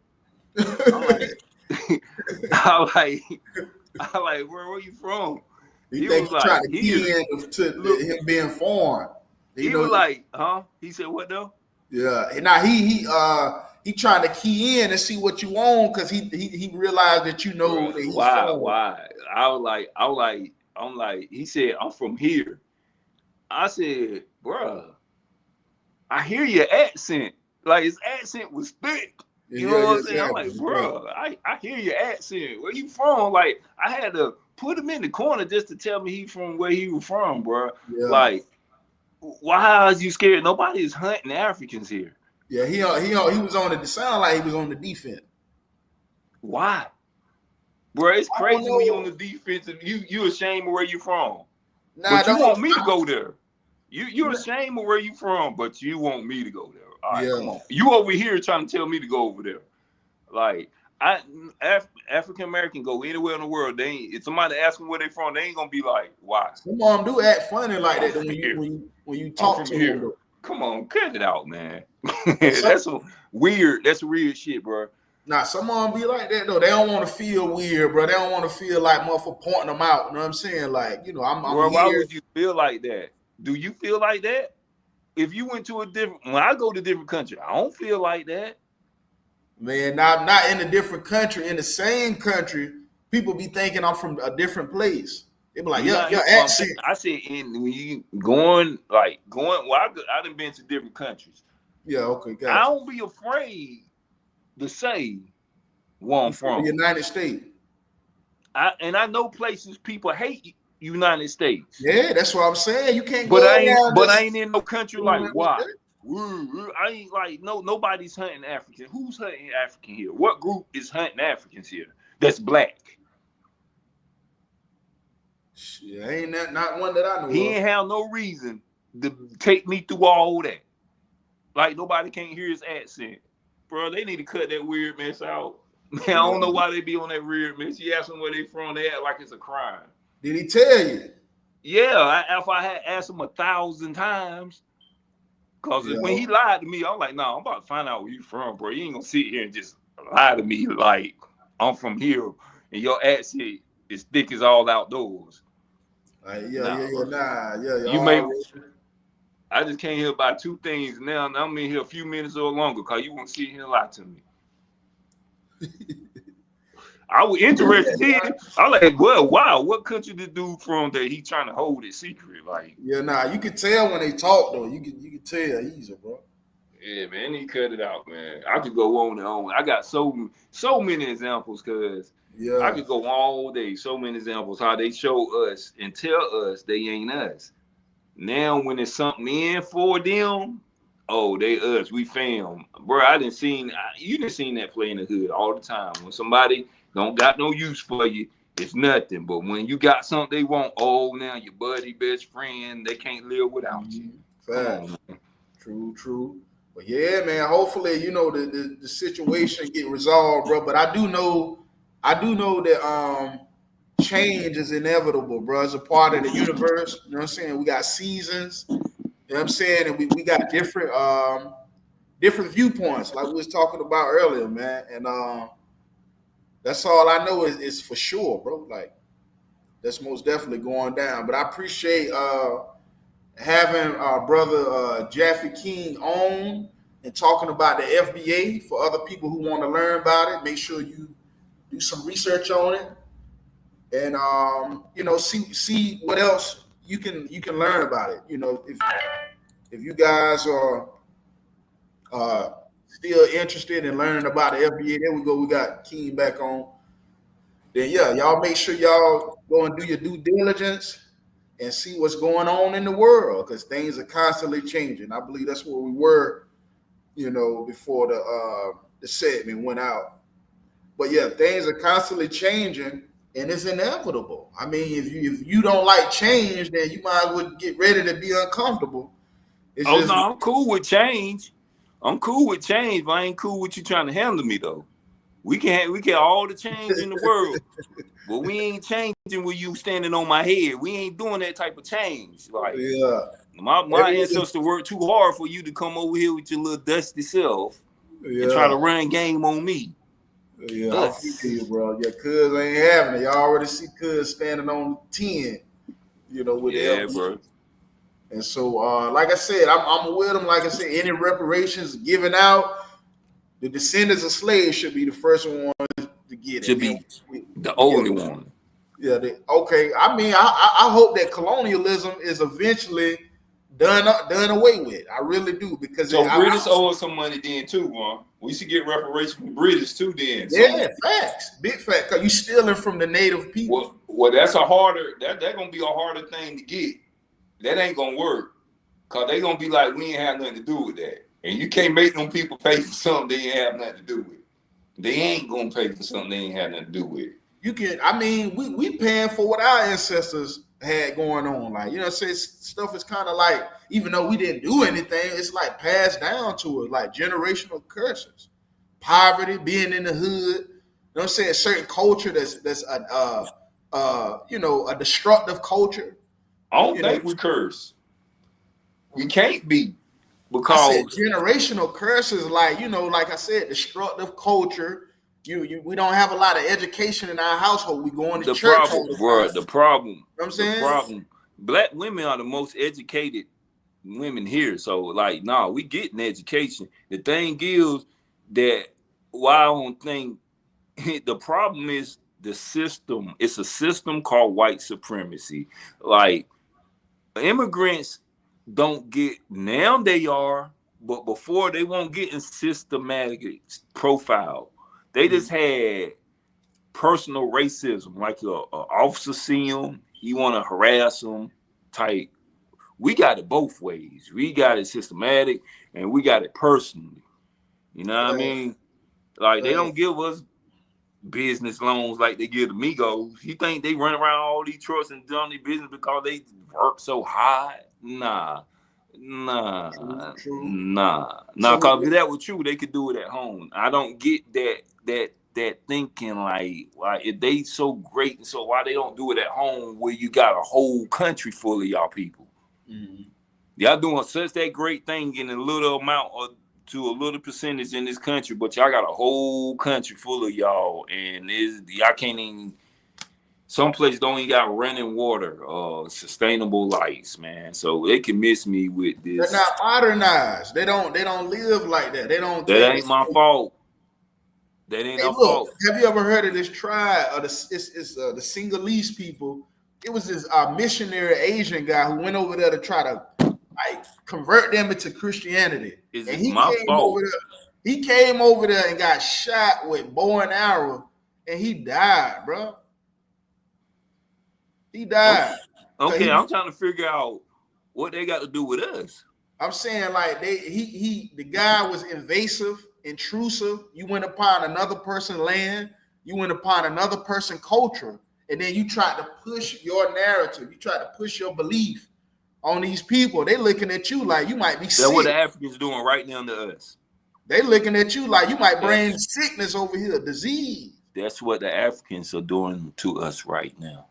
I'm like, I like, where you from? You He think was he tried like, to here. key in to Look, him being foreign? he was like, huh? He said, what though? Yeah. And now he trying to key in and see what you want because he realized that you know Bruh, that he's why? foreign. Why? I'm like, he said, I'm from here. I said, bruh, I hear your accent. Like his accent was thick. You know what I'm saying? I'm like, bro, I hear your accent. Where you from? Like, I had to put him in the corner just to tell me he from where he was from, bro. Yeah. Like, why is you scared? Nobody is hunting Africans here. Yeah, he was on the sound like he was on the defense. Why? Bro, it's crazy when you on the defense and you ashamed of where you from. But you want me to go there. You're ashamed of where you from, but you want me to go there. All right, come on. You over here trying to tell me to go over there. Like, African American go anywhere in the world. They ain't, if somebody ask them where they from, they ain't gonna be like, why? Some of them do act funny like that when you talk to them. Though. Come on, cut it out, man. That's weird shit, bro. Nah, some of them be like that though. They don't want to feel weird, bro. They don't want to feel like motherfucker pointing them out. You know what I'm saying? Like, I'm bro, here. Why would you feel like that? Do you feel like that? If you went to when I go to a different country, I don't feel like that. Man, not in a different country, in the same country, people be thinking I'm from a different place. They be like, your accent. I said, when you going. Well, I done been to different countries. Yeah, okay, gotcha. I don't be afraid to say where I'm from. The United States. I know places people hate United States. Yeah, that's what I'm saying. You can't but go I ain't in no country like why. I ain't like nobody's hunting African. Who's hunting African here? What group is hunting Africans here? That's black. Shit, ain't that not one that I know. He ain't have no reason to take me through all that. Like nobody can't hear his accent, bro. They need to cut that weird mess out. Man, I don't know why they be on that weird mess. You ask them where they from, they act like it's a crime. Did he tell you? Yeah, if I had asked him 1,000 times. Because when he lied to me, I'm like, I'm about to find out where you from, bro. You ain't going to sit here and just lie to me like I'm from here and your accent is thick as all outdoors. You may. I just came here by 2 things. Now I'm in here a few minutes or longer because you want to sit here and lie to me. I was interested. I like, well, wow, what country this dude from that he trying to hold it secret? Like, you can tell when they talk though. You can tell easy, bro. Yeah, man, he cut it out, man. I could go on and on. I got so many examples, cause I could go all day. So many examples how they show us and tell us they ain't us. Now when it's something in for them, oh, they us. We fam, bro. You didn't seen that play in the hood all the time. When somebody don't got no use for you, it's nothing. But when you got something they want, oh, now your buddy, best friend, they can't live without you. Fact. True. But yeah, man, hopefully, the situation get resolved, bro. But I do know that change is inevitable, bro. It's a part of the universe. You know what I'm saying? We got seasons, you know what I'm saying? And we got different viewpoints, like we was talking about earlier, man. And that's all I know is for sure, bro. Like that's most definitely going down. But I appreciate having our brother Jaffe King on and talking about the F.B.A. for other people who want to learn about it. Make sure you do some research on it, and see what else you can learn about it. If you guys are uh, still interested in learning about the F.B.A., there we go. We got King back on. Then yeah, y'all make sure y'all go and do your due diligence and see what's going on in the world because things are constantly changing. I believe that's where we were, before the segment went out. But yeah, things are constantly changing and it's inevitable. I mean, if you don't like change, then you might as well get ready to be uncomfortable. It's Oh just no, I'm cool with change. I'm cool with change, but I ain't cool with you trying to handle me though. We can all the change in the world, but we ain't changing with you standing on my head. We ain't doing that type of change. Like yeah. my ancestors worked too hard for you to come over here with your little dusty self and try Yeah. to run game on me. Yeah, I feel Us. you, bro. Yeah, cuz ain't having it. Y'all already see cuz standing on 10, with the Yeah, LB. bro. And so, like I said, I'm with them. Like I said, any reparations given out, the descendants of slaves should be the first one to get it. Should Then be the yeah, only one. yeah. Okay. I mean, I hope that colonialism is eventually done away with. I really do because So British owe us some money then too, man. We should get reparations from British too then. yeah, facts, big fact. Cause you stealing from the native people. Well, that's a harder that gonna be a harder thing to get. That ain't gonna work. Cause they gonna be like, we ain't have nothing to do with that. And you can't make them people pay for something they ain't have nothing to do with. They ain't gonna pay for something they ain't have nothing to do with. You can, I mean, we paying for what our ancestors had going on. Like, say stuff is kind of like, even though we didn't do anything, it's like passed down to us, like generational curses, poverty, being in the hood. You know what I'm saying? Certain culture that's a destructive culture. I don't You know, think we curse. We can't be I said because generational curses, like like I said, destructive culture. We don't have a lot of education in our household. We going to the church problem, all the time. bro, You know what I'm the saying? problem, black women are the most educated women here. So like, nah, we getting education. The thing is that why I don't think the problem is the system. It's a system called white supremacy. Like immigrants don't get now they are, but before they won't get in systematic profile. They just had personal racism, like a officer see him, he want to harass him, type. We got it both ways. We got it systematic, and we got it personally. You know what I Fact, mean? Like they fact. don't give us business loans like they give the Migos. You think they run around all these trucks and done their business because they work so hard? Nah, True, nah, true. nah, nah. So Cause if that was true, they could do it at home. I don't get that thinking like if they so great and so why they don't do it at home where you got a whole country full of y'all people. mhm. Y'all doing such that great thing in a little amount or to a little percentage in this country, but y'all got a whole country full of y'all, and y'all can't even. Some places don't even got running water, sustainable lights, man. So they can miss me with They're this. not modernized. They don't live like that. They don't That take. ain't my fault. That ain't Hey, our look, fault. have you ever heard of this tribe or the Sinhalese people? It was this missionary Asian guy who went over there to try to like convert them into Christianity, Is and it my fault? He came over there and got shot with bow and arrow, and he died, bro. He Okay, died because okay. he. I'm trying to figure out what they got to do with us. I'm saying like the guy was invasive, intrusive. You went upon another person's land, you went upon another person's culture, and then you tried to push your narrative, you tried to push your belief on these people. They looking at you like you might be That's sick. what the Africans doing right now to us. They looking at you like you might bring sickness over here, disease. That's what the Africans are doing to us right now.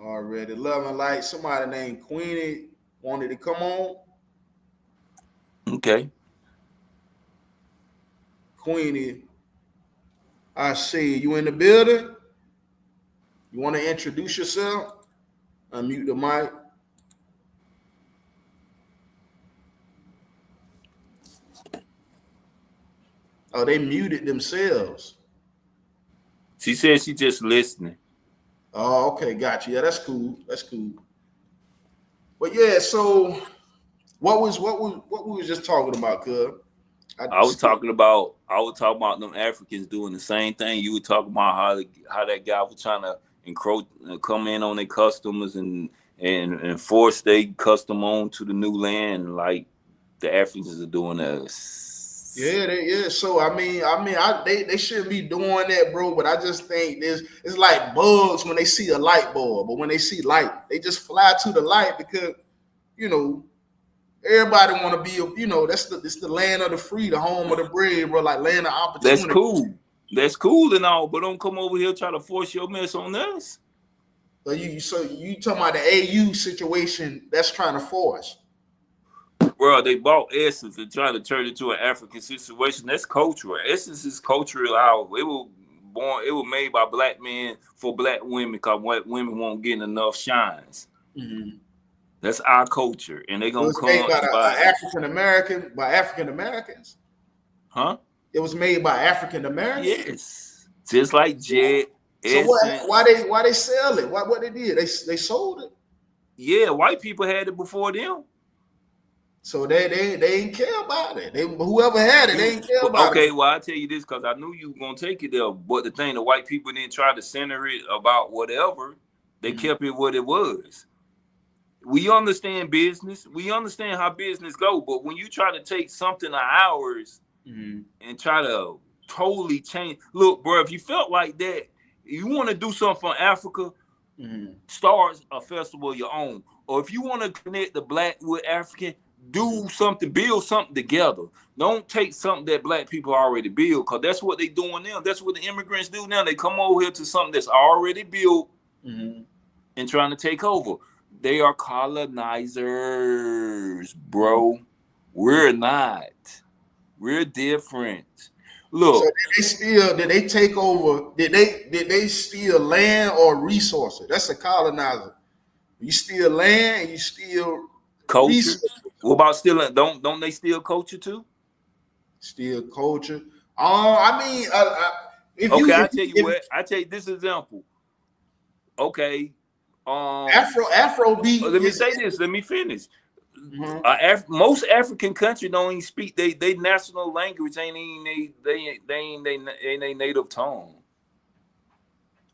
Already loving like somebody named Queenie wanted to come on. Okay. Queenie, I see you in the building. You want to introduce yourself? Unmute the mic. Oh, they muted themselves. She said she just listening. Oh, okay, got you. Yeah, that's cool. That's cool. But yeah, so what we was just talking about, cuz? I was talking about them Africans doing the same thing. You were talking about how that guy was trying to encroach, come in on their customers and force their custom on to the new land, like the Africans are doing us. Yeah. So they shouldn't be doing that, bro. But I just think it's like bugs when they see a light bulb, but when they see light, they just fly to the light because everybody want to be it's the land of the free, the home of the brave, bro. Like land of opportunity. That's cool and all, but don't come over here try to force your mess on us. So you talking about the AU situation that's trying to force? Bro, they bought Essence and trying to turn it into an African situation. That's cultural. Essence is cultural. It was made by black men for black women because white women won't get enough shines. Mm-hmm. That's our culture, and they're gonna come by African Americans. Huh? It was made by African Americans. Yes, just like Jet. So why they sell it? What they did? They sold it. Yeah, white people had it before them. So they ain't care about it. Whoever had it, they ain't care about it. Okay, well I tell you this because I knew you were gonna take it there. But the thing, the white people didn't try to center it about whatever. They kept it what it was. We understand business. We understand how business go. But when you try to take something of ours and try to totally change, look, bro, if you felt like that, you want to do something for Africa, start a festival of your own. Or if you want to connect the black with African, do something, build something together. Don't take something that black people already build, because that's what they doing now. That's what the immigrants do now. They come over here to something that's already built and trying to take over. They are colonizers, bro. We're not. We're different. Look. So did they take over? Did they steal land or resources? That's a colonizer. You steal land and you steal culture. Resources. What about stealing? Don't they steal culture too? Steal culture. If I tell you this example. Okay. Afrobeat. Let me say this. Let me finish. Most African countries don't even speak they national language. Ain't they native tongue.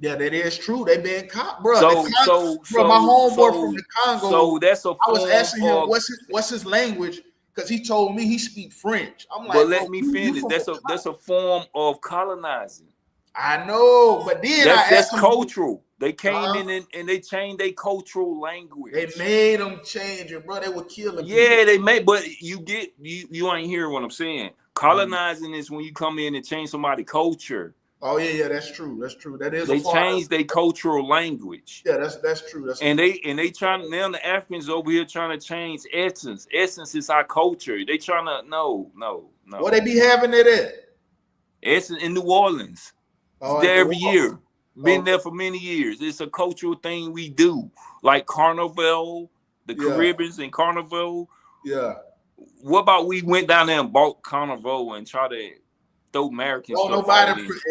Yeah, that is true. They been caught, bro. So my homeboy from the Congo. So that's a form. I was asking him what's his language, because he told me he speak French. I'm like, but let me finish. That's a form of colonizing. I know, but then that's cultural. They came in and they changed their cultural language. They made them change it, bro. They were killing people. Yeah, they made, but you ain't hearing what I'm saying. Colonizing is when you come in and change somebody's culture. Oh yeah, that's true. That's true. That is. They changed their cultural language. Yeah, that's true. They trying now. The Africans over here trying to change essence. Essence is our culture. They trying to no. What they be having it at? Essence in New Orleans. It's there every year. Been there for many years. It's a cultural thing we do, like Carnival, the Caribbeans and Carnival. Yeah. What about we went down there and bought Carnival and try to throw American stuff?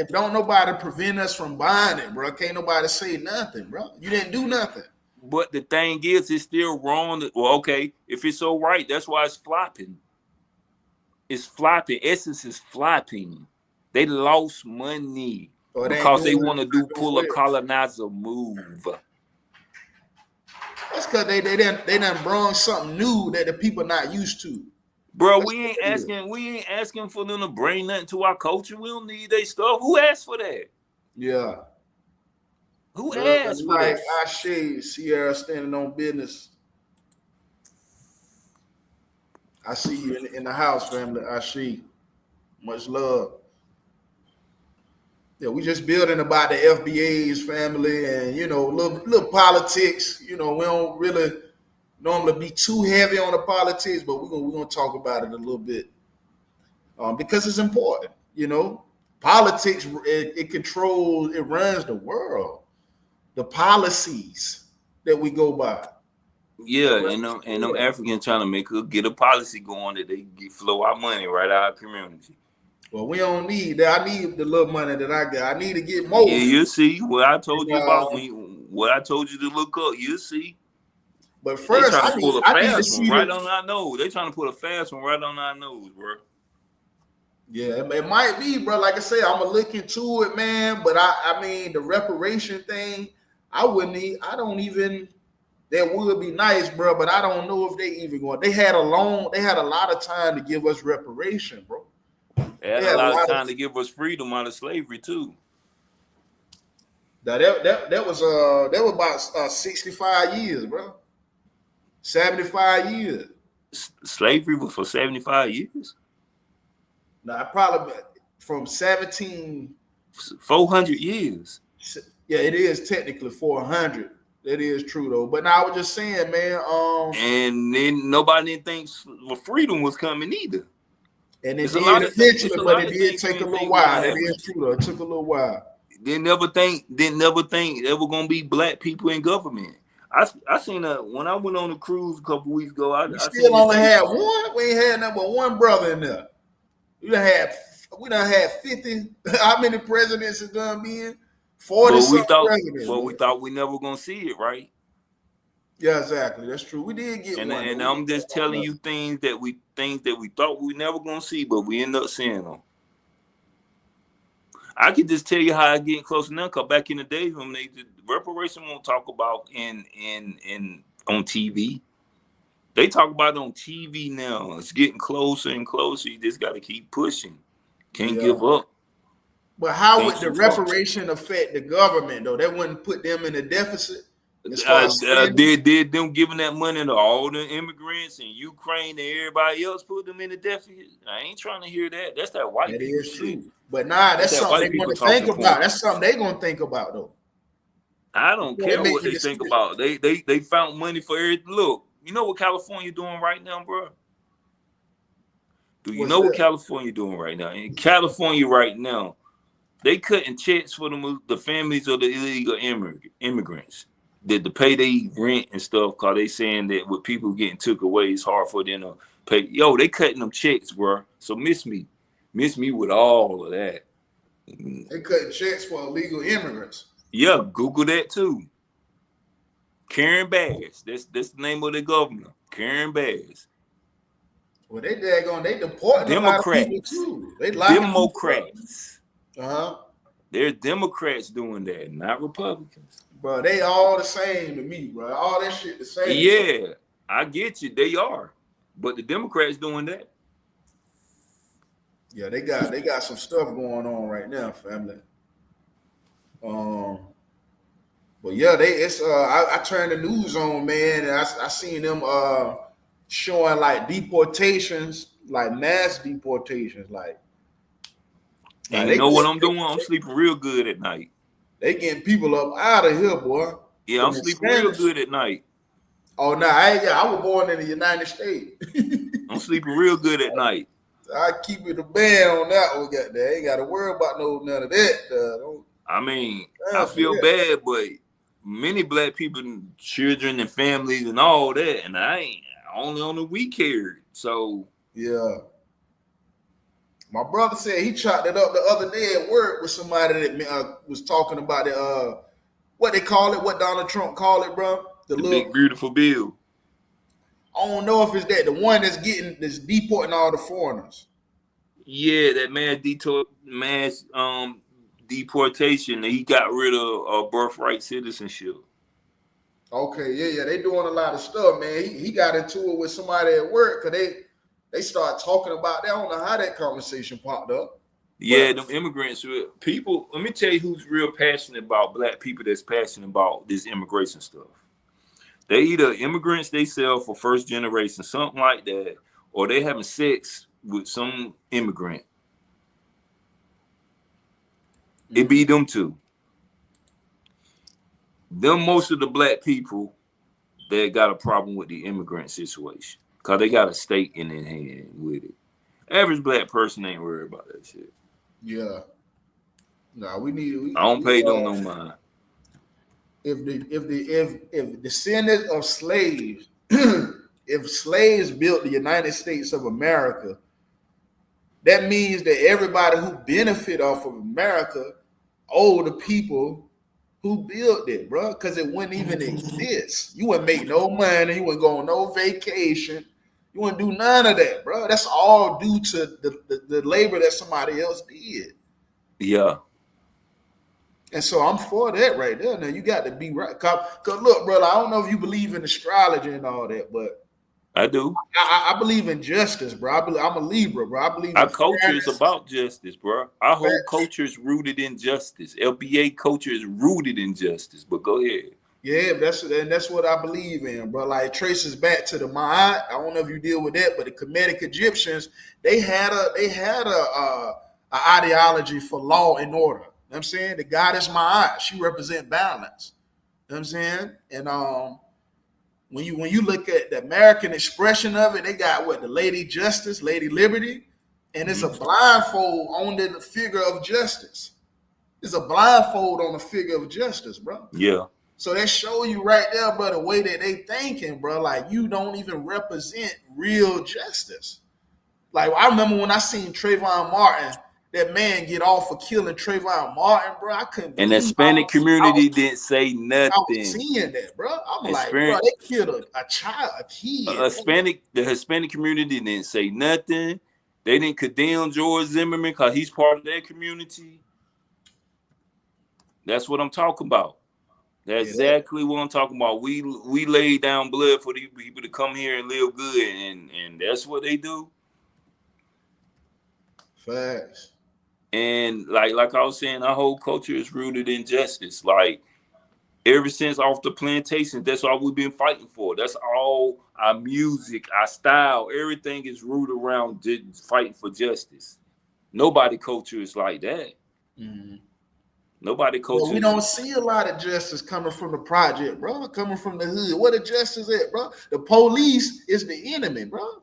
Don't nobody prevent us from buying it, bro. Can't nobody say nothing, bro. You didn't do nothing. But the thing is, it's still wrong. Well, okay, if it's so right, that's why it's flopping. It's flopping. Essence is flopping. They lost money. Because they want to pull a colonizer move. That's because they done brought something new that the people not used to. Bro, we ain't asking for them to bring nothing to our culture. We don't need their stuff. Who asked for that? Yeah. Who Love asked and for light. that? I shade Sierra standing on business. I see you in the house, family. I see. Much love. Yeah, we just building about the F.B.A.'s family and little politics. We don't really normally be too heavy on the politics, but we're gonna talk about it a little bit because it's important. Politics it controls, it runs the world. The policies that we go by. It Yeah, runs and the them world. Africans trying to get a policy going that they flow our money right out of our community. Well, we don't need that. I need the little money that I got. I need to get Yeah, more. you see what I told you about Uh, what I told you to look up. You see, but they first, trying I to need pull a I need to fast one see right the. on our nose. They trying to pull a fast one right on our nose, bro. Yeah, it might be, bro. Like I say, I'm gonna look into it, man. But I mean, the reparation thing, I wouldn't. I don't even. That would be nice, bro. But I don't know if they even going. They had a lot of time to give us reparation, bro. They They had a had a lot of lot of. time to give us freedom out of slavery too. That was about 65 years, bro. 75 years. Slavery was for 75 years, Now I probably from 17. 400 years. Yeah, it is technically 400. That is true though. But now I was just saying, man. And then nobody didn't think freedom was coming either. And it It's a did lot of it's eventually, a but lot it of did things you take a didn't little think was while. gonna That happen. is true though. It took a little while. Didn't never think there were gonna be black people in government. I seen when I went on a cruise a couple weeks ago. We I seen still this only thing. had one. We ain't had number one brother in there. We done had 50. How many presidents has done been? 40 something presidents, But we bro. thought we never gonna see it, right? Yeah, exactly. That's true. We did get one though. And We did I'm get just one telling brother. you things that we thought we never gonna see, but we end up seeing them. I could just tell you how I getting close now. Cause back in the days when they did reparation, won't talk about in on TV. They talk about it on TV now. It's getting closer and closer. You just got to keep pushing. Can't Yeah. give up. But how would Ain't the too far. reparation affect the government though? That wouldn't put them in a deficit as far as spending. Did them giving that money to all the immigrants in Ukraine and everybody else put them in the deficit? I ain't trying to hear that. That's that white That people is shit. true. But nah, That's that's that something white they're people going to think talking about. point. That's something they're going to think about though. I don't Before they care make what the they think decision. about. They found money for everything. Look, you know what California doing right now, bro? Do you What's know what that? California doing right now? In California right now, they cutting checks for the families of the illegal immigrants that to pay their rent and stuff. Cause they saying that with people getting took away, it's hard for them to pay. Yo, they cutting them checks, bro. So miss me with all of that. They cutting checks for illegal immigrants. Yeah, Google that too. Karen Bass. That's the name of the governor. Karen Bass. Well, they deporting a lot of people Democrats. too. They locking people up. Democrats. Uh-huh. They're Democrats doing that, not Republicans. Bro, they all the same to me, bro. All that shit the same. Yeah, I get you. They are. But the Democrats doing that. Yeah, they got some stuff going on right now, family. Um, but yeah, I turned the news on, man, and I seen them showing like deportations, like mass deportations, And like you know what I'm doing? I'm sleeping real good at night. they getting people up out of here, boy. Yeah, I'm From sleeping real Hispanics. good at night. Oh no, I was born in the United States. I'm sleeping real good at night. I keep it a band on that one. Got there. Ain't got to worry about none of that. Don't I mean, I answer feel that. bad, but many black people, children and families and all that, and I ain't only on the weekend. So Yeah. My brother said he chopped it up the other day at work with somebody that was talking about it. What they call it? What Donald Trump call it, bro? The the little. big beautiful bill. I don't know if it's that the one that's deporting all the foreigners. Yeah, that mass deportation. He got rid of birthright citizenship. Okay, yeah, they doing a lot of stuff, man. He got into it with somebody at work because they start talking about that. I don't know how that conversation popped up. Yeah, them immigrants, people. Let me tell you who's real passionate about black people. That's passionate about this immigration stuff. They either immigrants they sell for first generation, something like that, or they having sex with some immigrant. It be them two. Them most of the black people that got a problem with the immigrant situation. Cause they got a stake in their hand with it. Average black person ain't worried about that shit. Yeah. No, I don't pay them no mind. If the descendants of slaves, if slaves built the United States of America, that means that everybody who benefit off of America owe the people who built it, bro. Because it wouldn't even exist. You wouldn't make no money. You wouldn't go on no vacation. You wouldn't do none of that, bro. That's all due to the labor that somebody else did. Yeah. And so I'm for that right there. Now you got to be right. Cause look, brother, I don't know if you believe in astrology and all that, but I do. I believe in justice, bro. I'm a Libra, bro. I believe our in culture fairness. is about justice, bro. Our whole culture is rooted in justice. F.B.A. culture is rooted in justice. But go ahead. Yeah, that's what I believe in, bro. Like it traces back to the Ma'at. I don't know if you deal with that, but the Kemetic Egyptians, they had a ideology for law and order. You know what I'm saying? The goddess Ma'at, she represent balance. You know what I'm saying? And when you look at the American expression of it, they got what, the Lady Justice, Lady Liberty, and it's a blindfold on the figure of justice. It's a blindfold on the figure of justice, bro. Yeah. So that show you right there, bro, the way that they thinking, bro. Like you don't even represent real justice. Like I remember when I seen Trayvon Martin, that man get off for killing Trayvon Martin, bro. I couldn't And the believe Hispanic community didn't say I was nothing. seeing that, bro. I'm like, bro, Hispanic, they killed a child, a kid. the Hispanic community didn't say nothing. They didn't condemn George Zimmerman because he's part of their community. That's what I'm talking about. That's exactly what I'm talking about. We laid down blood for these people to come here and live good, and that's what they do. Facts. And like I was saying, our whole culture is rooted in justice. Like ever since off the plantations, that's all we've been fighting for. That's all our music, our style, everything is rooted around fighting for justice. Nobody culture is like that. Mm-hmm. Nobody culture. Well, we don't see a lot of justice coming from the project, bro. Coming from the hood. What the justice at, bro? The police is the enemy, bro.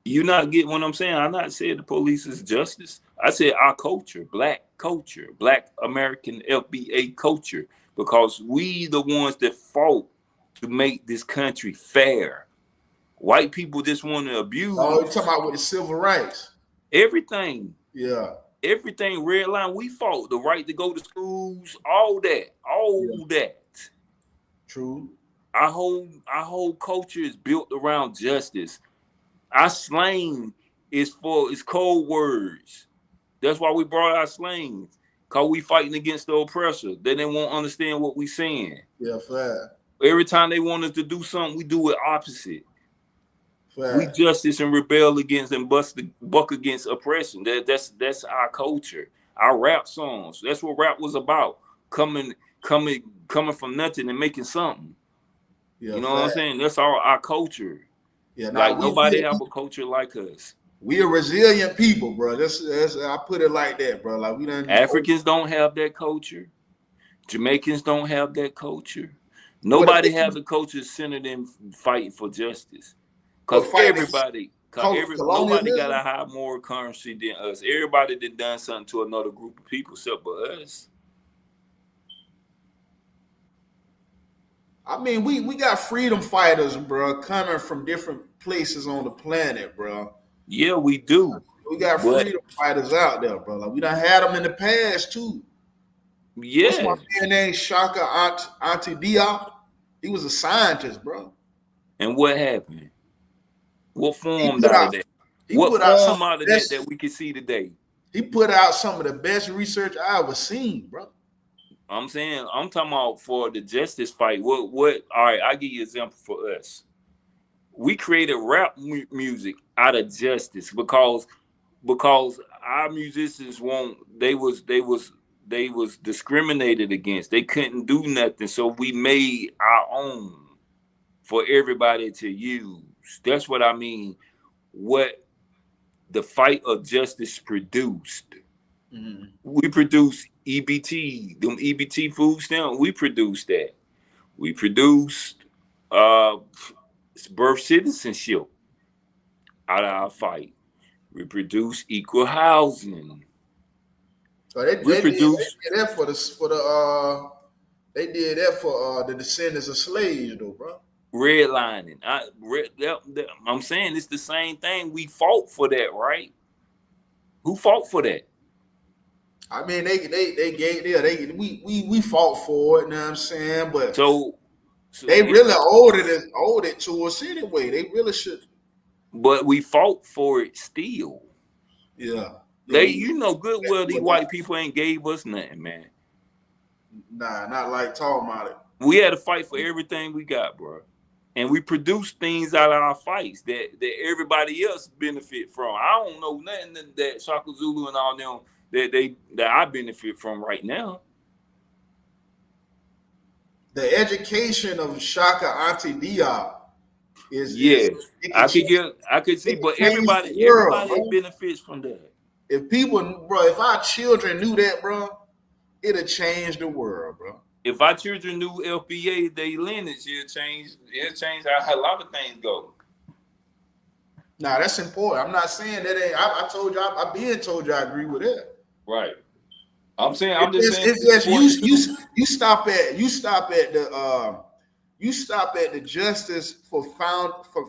You not getting what I'm saying? I'm not saying the police is justice. I said our culture, Black American F.B.A. culture, because we the ones that fought to make this country fair. White people just want to abuse. Oh, you're talking about with the civil rights. Everything. Yeah. Everything, red line, we fought. The right to go to schools, all that. That. True. Our whole culture is built around justice. Our slang is code words. That's why we brought our slang. Cause we fighting against the oppressor. They won't understand what we saying. Yeah, fair. Every time they want us to do something, we do it opposite. Fair. We justice and rebel against and buck against oppression. That's our culture. Our rap songs. That's what rap was about. Coming from nothing and making something. Yeah, you know what I'm saying? That's our culture. Yeah, like nobody have a culture like us. We a resilient people, bro. That's I put it like that, bro. Like we don't. Africans don't have that culture. Jamaicans don't have that culture. Nobody have the culture centered in fighting for justice. Cause nobody got a high moral currency than us. Everybody that done something to another group of people except for us. I mean, we got freedom fighters, bro, coming from different places on the planet, bro. Yeah, we do. We got freedom fighters out there, bro. Like we done had them in the past too. Yeah. What's my man name? Shaka Auntie Diop. He was a scientist, bro. And what happened? What formed out of that? What form out of that we can see today? He put out some of the best research I ever seen, bro. I'm talking about for the justice fight. What? All right, I'll give you an example for us. We created rap music out of justice because our musicians won't. They was discriminated against. They couldn't do nothing, so we made our own for everybody to use. That's what I mean. What the fight of justice produced. Mhm. We produce EBT, them EBT food stamps. We produced that. We produced uh, birth citizenship out of our fight. We produce equal housing. So they, We they did produce they did that for the they did that for the descendants of slaves though, bro. redlining. I'm saying it's the same thing. We fought for that, right? Who fought for that? I mean they gave we fought for it, you know what I'm saying? But So, so they yeah, really owed it to us anyway. They really should. but we fought for it still. Yeah. Yeah, They, we you know, good well these but white people ain't gave us nothing, man. nah, not like talking about it. We had to fight for everything we got, bro. And we produce things out of our fights that everybody else benefit from. I don't know nothing that Shaka Zulu and all them that I benefit from right now. The education of Shaka Auntie Diop is Yeah, I could see, it but can change the world, everybody bro. benefits from that. If people, bro, if our children knew that, bro, it'll change the world, bro. If our children knew F.B.A. they lineage, it'll change how a lot of things go. Nah, that's important. I'm not saying that ain't. I told you. I been told you. I agree with that. Right. I'm just It's saying just, it's it's important just too. you stop at the justice for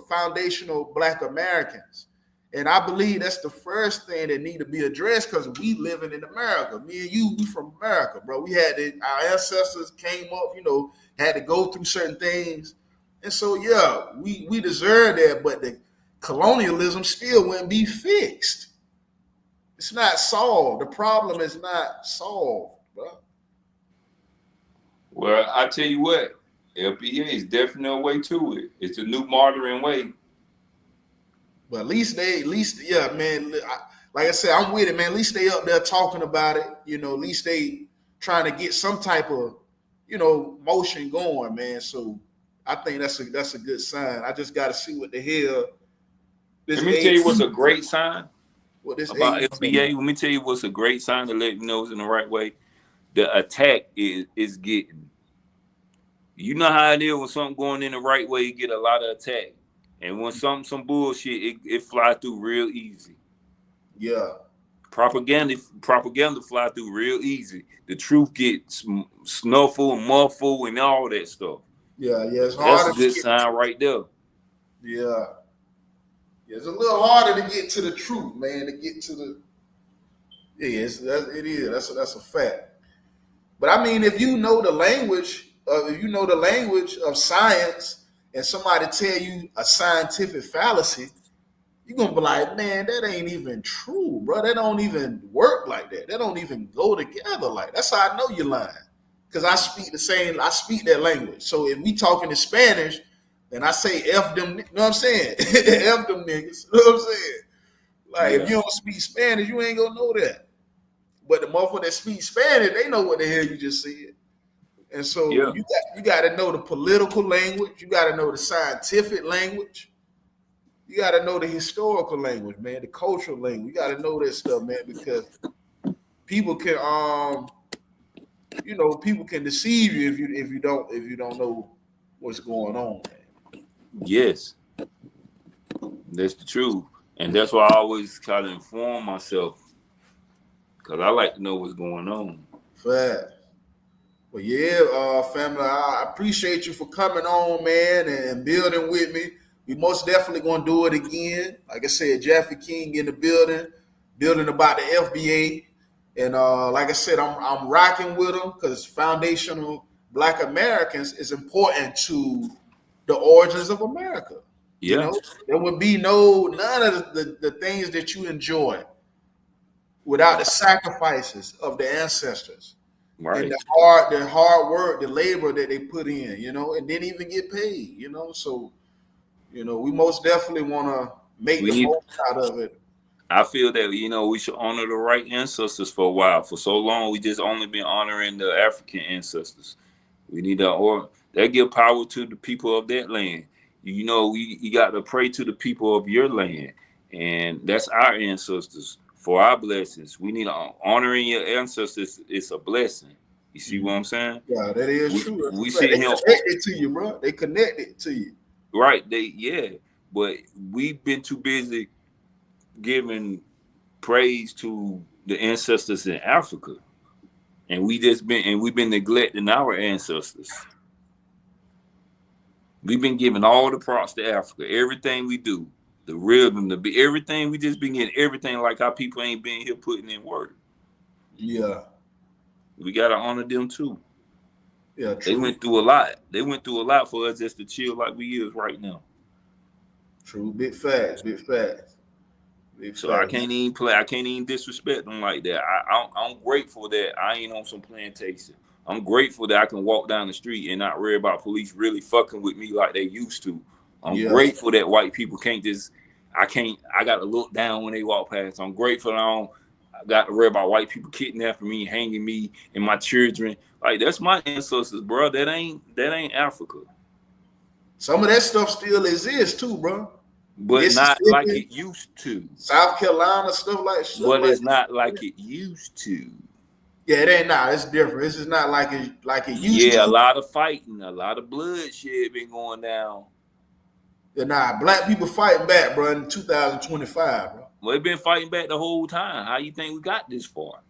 foundational Black Americans, and I believe that's the first thing that need to be addressed because we living in America. Me and you, we from America, bro. Our ancestors came up, had to go through certain things, and so yeah, we deserve that, but the colonialism still wouldn't be fixed. It's not solved. The problem is not solved, bro. Well, I tell you what, F.B.A. is definitely a way to it. It's a new modern way. But at least, yeah, man. Like I said, I'm with it, man. At least they up there talking about it. At least they trying to get some type of, motion going, man. So I think that's a good sign. I just got to see what the hell Let this me tell you what's AP, a great sign what this about AP talking F.B.A. about. Let me tell you what's a great sign to let you know it's in the right way. The attack is getting. You know how it is when something going in the right way, you get a lot of attack. And when some bullshit, it fly through real easy. Yeah, Propaganda fly through real easy. The truth gets snuffled and muffled and all that stuff. yeah, yeah. It's That's a harder to good get. sign right there. Yeah, yeah. It's a little harder to get to the truth, man. To get to the yeah, it is. That's a fact. But I mean, if you know the language of science, and somebody tell you a scientific fallacy, you're gonna be like, man, that ain't even true, bro. That don't even work like that. That don't even go together like. That's how I know you're lying. Because I speak that language. So if we talking in Spanish, and I say F them, you know what I'm saying? F them niggas. You know what I'm saying? Like if Yeah, you don't speak Spanish, you ain't gonna know that. But the motherfucker that speak Spanish, they know what the hell you just said. And so yeah, you got to know the political language. You got to know the scientific language. You got to know the historical language, man. The cultural language. You got to know that stuff, man, because people can people can deceive you if you don't know what's going on, man. yes, that's the truth, and that's why I always try to inform myself because I like to know what's going on. Fact. Well, yeah, family, I appreciate you for coming on, man, and building with me. We most definitely gonna do it again. Like I said, Jeffrey King in the building about the FBA, and like I said, I'm rocking with them because foundational Black Americans is important to the origins of America. Yeah, There would be none of the things that you enjoy without the sacrifices of the ancestors and right. the hard work, the labor that they put in, and didn't even get paid. So, we most definitely want to make We the need. most out of it. I feel that we should honor the right ancestors for a while. For so long, we just only been honoring the African ancestors. We need to, or that give power to the people of that land. You got to pray to the people of your land, and that's our ancestors for our blessings. We need to honoring your ancestors. It's a blessing. You see what I'm saying? Yeah, that is We true. That's we a fact. sit They here, connected to you, bro. They connected to you. right? But we've been too busy giving praise to the ancestors in Africa, and we've been neglecting our ancestors. We've been giving all the props to Africa. Everything we do, the rhythm, everything we just been getting everything like our people ain't been here putting in work. Yeah. We gotta honor them too. Yeah, They true. went through a lot. They went through a lot for us just to chill like we is right now. True. Big facts. Big facts. Big So I facts. can't even play. I can't even disrespect them like that. I'm grateful that I ain't on some plantation. I'm grateful that I can walk down the street and not worry about police really fucking with me like they used to. I'm Yeah. grateful that white people can't just. I can't. I got to look down when they walk past. I'm grateful I got to worry about white people kidnapping me, hanging me, and my children. Like that's my ancestors, bro. That ain't Africa. Some of that stuff still exists too, bro. But not like Mississippi, it used to. South Carolina, stuff But like it's not that. like it used to. Yeah, it ain't now. It's different. This is not like it used Yeah, a to. lot of fighting, a lot of bloodshed been going down. Yeah, nah, black people fighting back, bro, in 2025, bro. Well, they've been fighting back the whole time. How you think we got this far?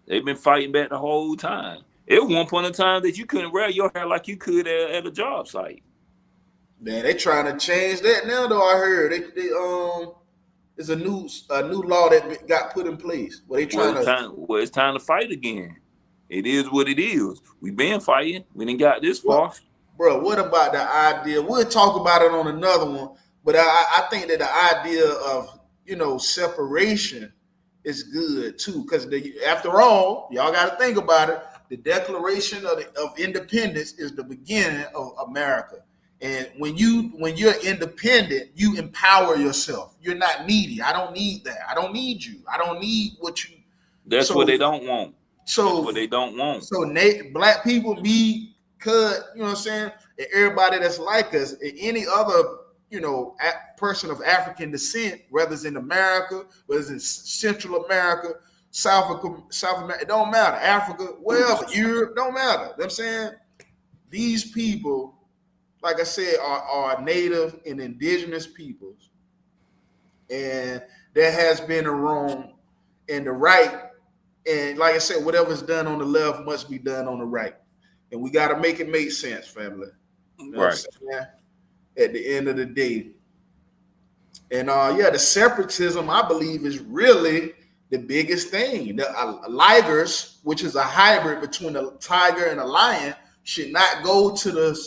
They've been fighting back the whole time. It was one point in time that you couldn't wear your hair like you could at a job site. Man, they trying to change that now, though. I heard it's a new law that got put in place where they Well, trying it's to. time. Well, it's time to fight again. It is what it is. We been fighting. We didn't got this What, far. bro? What about the idea? We'll talk about it on another one. But I think that the idea of separation is good too, because after all, y'all got to think about it. The Declaration of Independence is the beginning of America. And when you're independent, you empower yourself. You're not needy. I don't need that. I don't need you. I don't need what you. That's what So they don't want. That's what so they don't want. so black people be cut, you know what I'm saying? And everybody that's like us, and any other, person of African descent, whether it's in America, whether it's in Central America, South America, it don't matter. Africa, wherever, Europe, don't matter. You know what I'm saying? These people, like I said, are native and indigenous peoples. And there has been a wrong and the right. And like I said, whatever's done on the left must be done on the right. And we got to make it make sense, family. You know what I'm Right. saying? At the end of the day. And the separatism, I believe, is really the biggest thing. The ligers, which is a hybrid between a tiger and a lion, should not go to the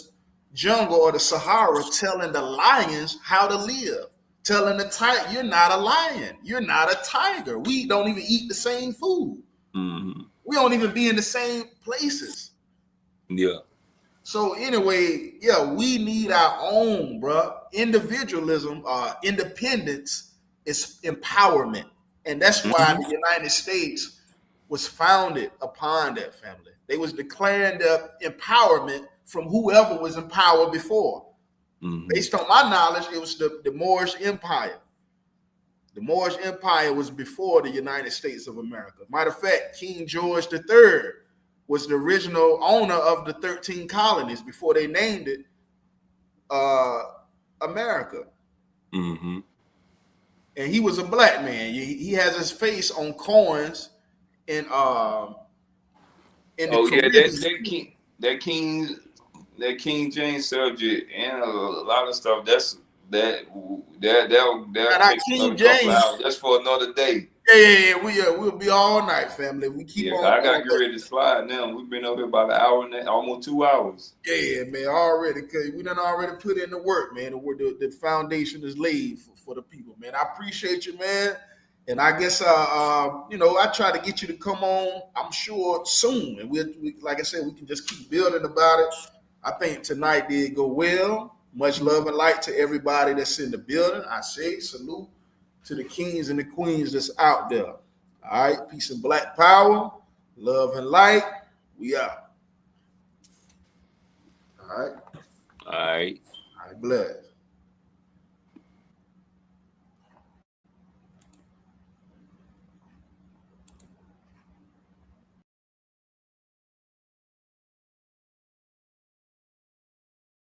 jungle or the Sahara telling the lions how to live. Telling the tiger, you're not a lion. You're not a tiger. We don't even eat the same food. Mm-hmm. We don't even be in the same places. Yeah. So anyway, yeah, we need our own, bro. Individualism, independence is empowerment. And that's why Mm-hmm. the United States was founded upon that, family. They was declaring the empowerment from whoever was in power before. Mm-hmm. Based on my knowledge, it was the Moorish Empire. The Moorish Empire was before the United States of America. Matter of fact, King George III was the original owner of the 13 colonies before they named it America. Mm-hmm. And he was a black man. He has his face on coins in the Oh yeah, that Caribbean. that King James subject and a lot of stuff. That'll And our take King another couple James, hours. That's for another day. we'll be all night, family. We keep Yeah, on I gotta going. get ready to slide now. We've been over here about an hour and almost 2 hours. Yeah, man, already, because we done already put in the work, man. The foundation is laid for the people, man. I appreciate you, man. And I guess, I try to get you to come on, I'm sure, soon. And like I said, we can just keep building about it. I think tonight did go well. Much love and light to everybody that's in the building. I say salute. to the kings and the queens that's out there. All right, peace and black power, love and light. We out. All right. All right. All right, bless.